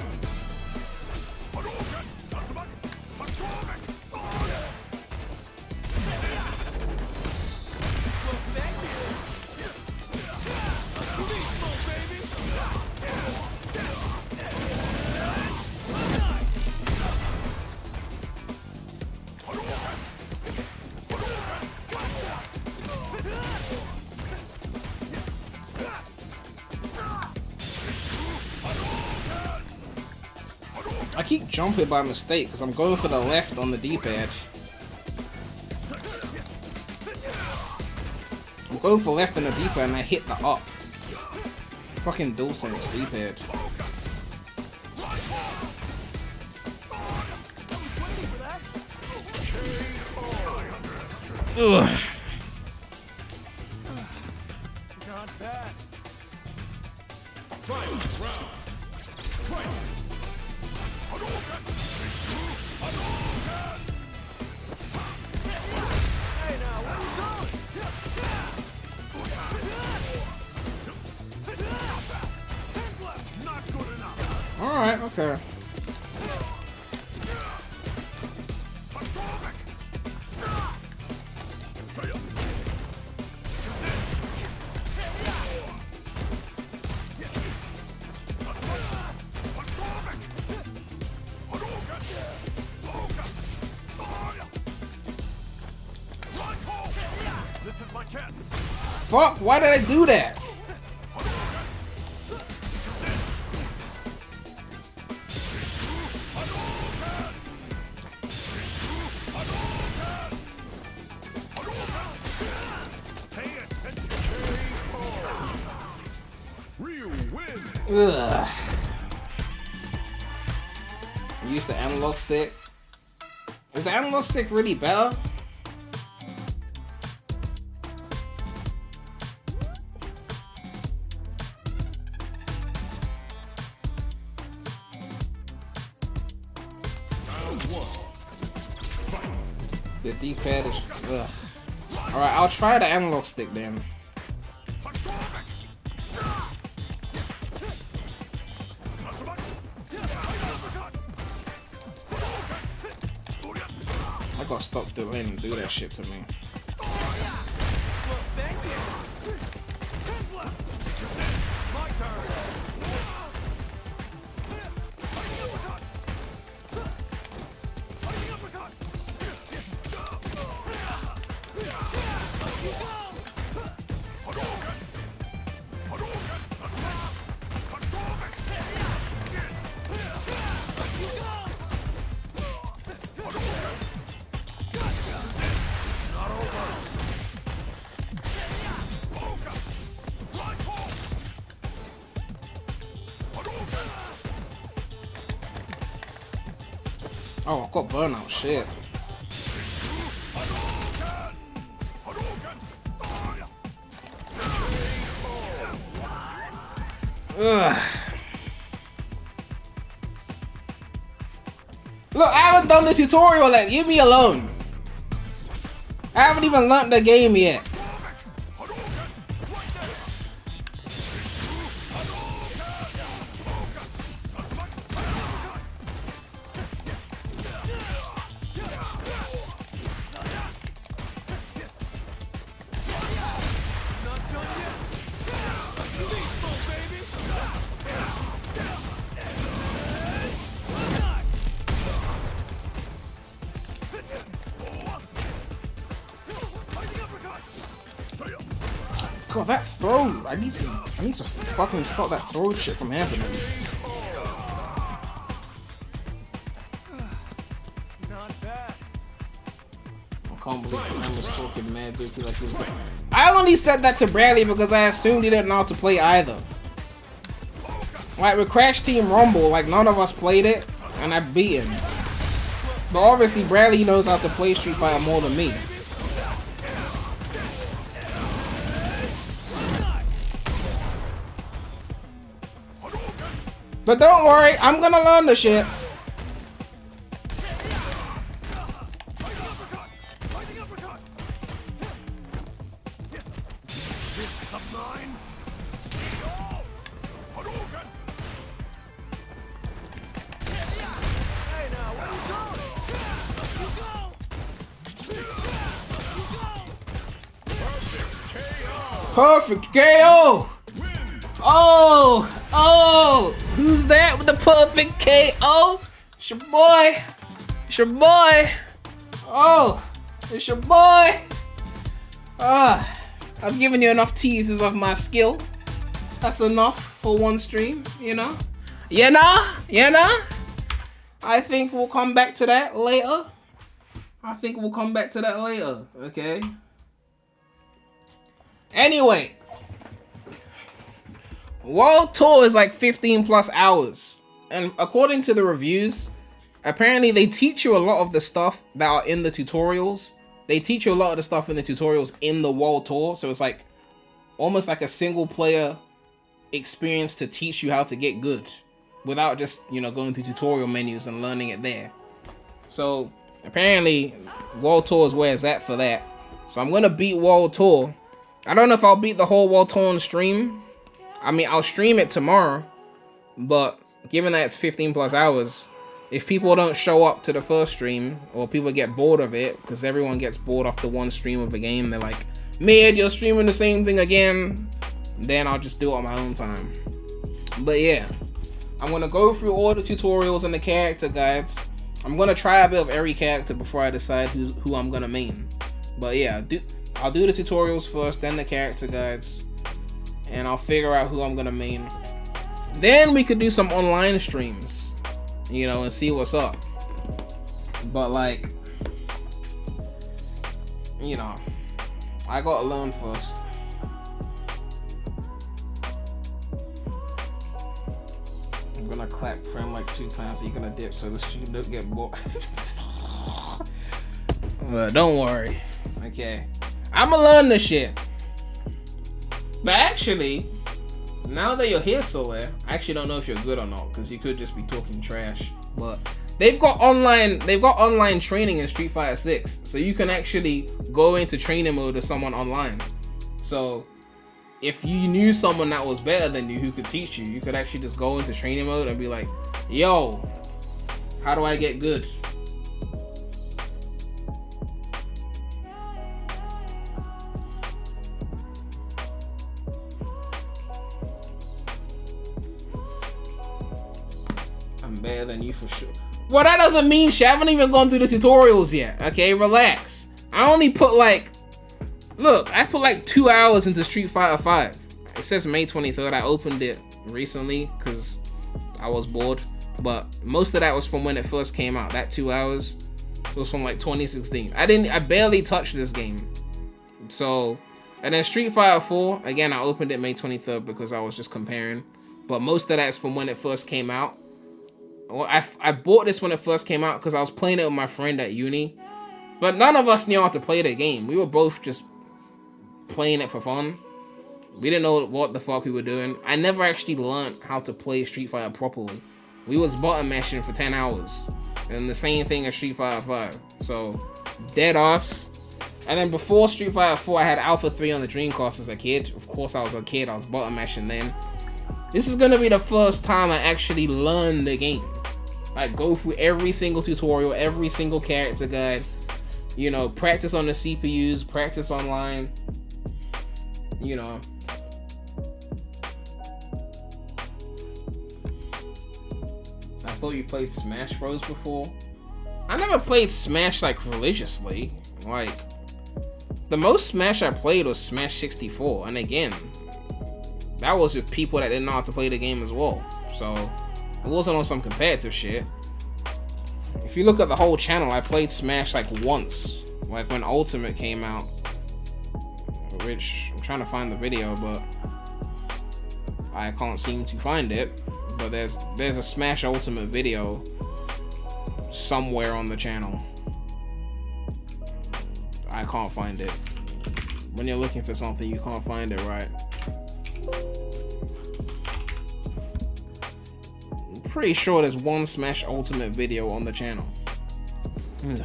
I keep jumping by mistake because I'm going for the left on the D-pad. I'm going for left on the D-pad and I hit the up. Fucking DualSense D-pad. Ugh. Not bad. Fight round. Fight. Hey now, what are you doing? Alright, okay. Fuck, why did I do that? Ugh. Use the analog stick. Is the analog stick really better? The D-pad is... ugh. Alright, I'll try the analog stick then. I gotta stop letting him do that shit to me. Oh, I got burnout, shit. Ugh. Look, I haven't done the tutorial yet. Leave me alone. I haven't even learnt the game yet. God, that throw! I need to fucking stop that throw shit from happening. Not bad. I can't believe I was talking mad goofy like this. I only said that to Bradley because I assumed he didn't know how to play either. Like with Crash Team Rumble, like none of us played it, and I beat him. But obviously Bradley knows how to play Street Fighter more than me. But don't worry, I'm gonna learn the shit. Perfect KO! Oh! Who's that with the perfect KO? It's your boy! It's your boy! Oh! It's your boy! I've given you enough teasers of my skill. That's enough for one stream, you know? You know? I think we'll come back to that later. Okay? Anyway. World Tour is like 15 plus hours. And according to the reviews, apparently they teach you a lot of the stuff that are in the tutorials. They teach you a lot of the stuff in the tutorials in the World Tour. So it's like almost like a single player experience to teach you how to get good without just, you know, going through tutorial menus and learning it there. So apparently World Tour is where it's at for that. So I'm gonna beat World Tour. I don't know if I'll beat the whole World Tour on stream. I mean, I'll stream it tomorrow, but given that it's 15 plus hours, if people don't show up to the first stream, or people get bored of it, because everyone gets bored after one stream of the game, they're like, "Man, you're streaming the same thing again," then I'll just do it on my own time. But yeah, I'm gonna go through all the tutorials and the character guides. I'm gonna try a bit of every character before I decide who I'm gonna main. But yeah, I'll do the tutorials first, then the character guides, and I'll figure out who I'm gonna main. Then we could do some online streams, you know, and see what's up. But like, you know, I gotta learn first. I'm gonna clap Prem like 2 times. You're gonna dip so the stream don't get bored. Don't worry. Okay, I'ma learn this shit. But actually, now that you're here, Soler, I actually don't know if you're good or not, because you could just be talking trash. But they've got online training in Street Fighter 6, so you can actually go into training mode with someone online. So if you knew someone that was better than you who could teach you, you could actually just go into training mode and be like, "Yo, how do I get good?" I'm better than you for sure. Well, that doesn't mean shit. I haven't even gone through the tutorials yet. Okay, relax. I only put like, look, I put like 2 hours into Street Fighter 5. It says May 23rd. I opened it recently because I was bored. But most of that was from when it first came out. That 2 hours was from like 2016. I barely touched this game. So, and then Street Fighter 4, again, I opened it May 23rd because I was just comparing. But most of that's from when it first came out. Well, I bought this when it first came out because I was playing it with my friend at uni. But none of us knew how to play the game. We were both just playing it for fun. We didn't know what the fuck we were doing. I never actually learned how to play Street Fighter properly. We was button mashing for 10 hours. And the same thing as Street Fighter 5. So, dead ass. And then before Street Fighter 4, I had Alpha 3 on the Dreamcast as a kid. Of course, I was a kid. I was button mashing then. This is gonna be the first time I actually learn the game. Like, go through every single tutorial, every single character guide. You know, practice on the CPUs, practice online. You know. I thought you played Smash Bros before. I never played Smash like religiously. Like, the most Smash I played was Smash 64, and again, that was with people that didn't know how to play the game as well. So it wasn't on some competitive shit. If you look at the whole channel, I played Smash like once, like when Ultimate came out, which I'm trying to find the video, but I can't seem to find it. But there's a Smash Ultimate video somewhere on the channel. I can't find it. When you're looking for something, you can't find it, right? I'm pretty sure there's one Smash Ultimate video on the channel. Ugh.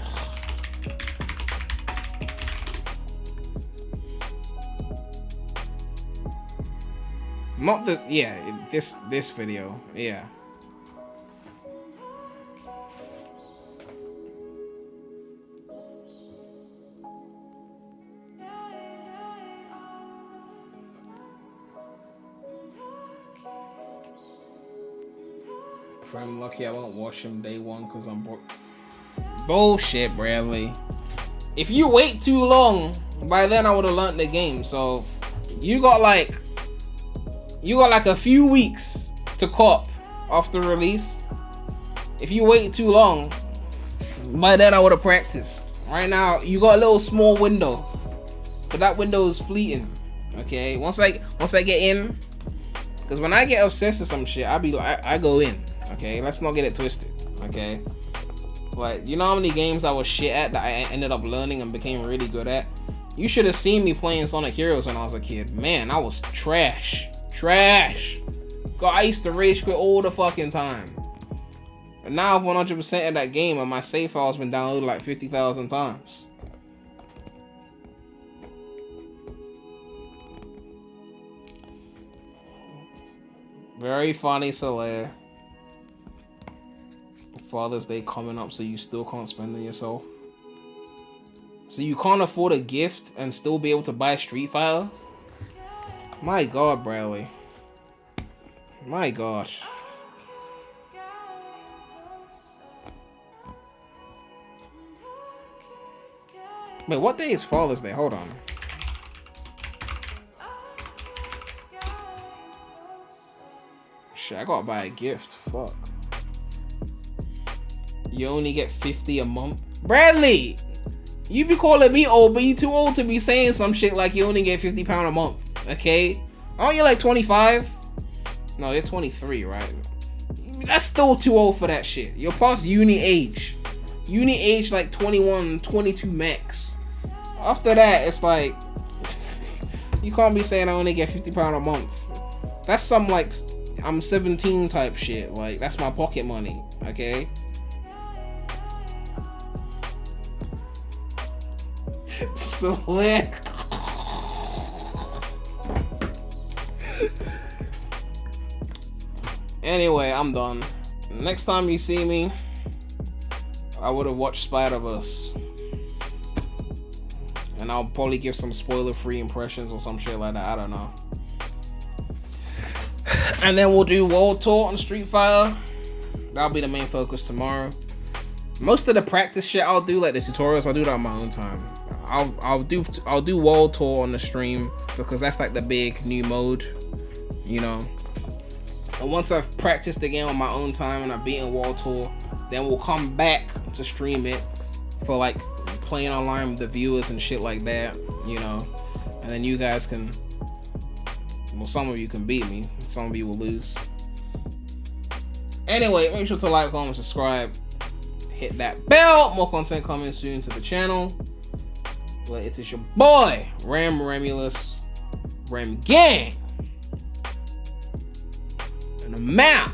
Not the, yeah, this video, yeah. I'm lucky I won't watch him day one because I'm bored. Bullshit, Bradley. If you wait too long, by then I would have learned the game. So you got like a few weeks to cop after release. If you wait too long, by then I would have practiced. Right now, you got a little small window, but that window is fleeting. Okay, once I get in, because when I get obsessed with some shit, I go in. Okay, let's not get it twisted. Okay, like, you know how many games I was shit at that I ended up learning and became really good at? You should have seen me playing Sonic Heroes when I was a kid. Man, I was trash. God, I used to rage quit all the fucking time. And now I've 100% of that game and my save file's been downloaded like 50,000 times. Very funny, Soler. Father's Day coming up, so you still can't spend on yourself. So you can't afford a gift and still be able to buy Street Fighter? My God, Bradley. My gosh. Wait, what day is Father's Day? Hold on. Shit, I gotta buy a gift. Fuck. You only get 50 a month. Bradley! You be calling me old, but you too old to be saying some shit like you only get £50 a month. Okay? Aren't you like 25? No, you're 23, right? That's still too old for that shit. You're past uni age. Uni age like 21, 22 max. After that, it's like... you can't be saying I only get £50 a month. That's some like... I'm 17 type shit. Like, that's my pocket money. Okay? Slick. Anyway, I'm done. Next time you see me, I would have watched Spider-Verse. And I'll probably give some spoiler-free impressions or some shit like that. I don't know. And then we'll do World Tour on Street Fighter. That'll be the main focus tomorrow. Most of the practice shit I'll do, like the tutorials, I'll do that on my own time. I'll do World Tour on the stream because that's like the big new mode, you know. And once I've practiced the game on my own time and I've beaten World Tour, then we'll come back to stream it for like playing online with the viewers and shit like that, you know. And then you guys can, well, some of you can beat me, some of you will lose. Anyway, make sure to like, comment, subscribe, hit that bell. More content coming soon to the channel. Well, it is your boy, remulous, Rem Gang. And I'm out.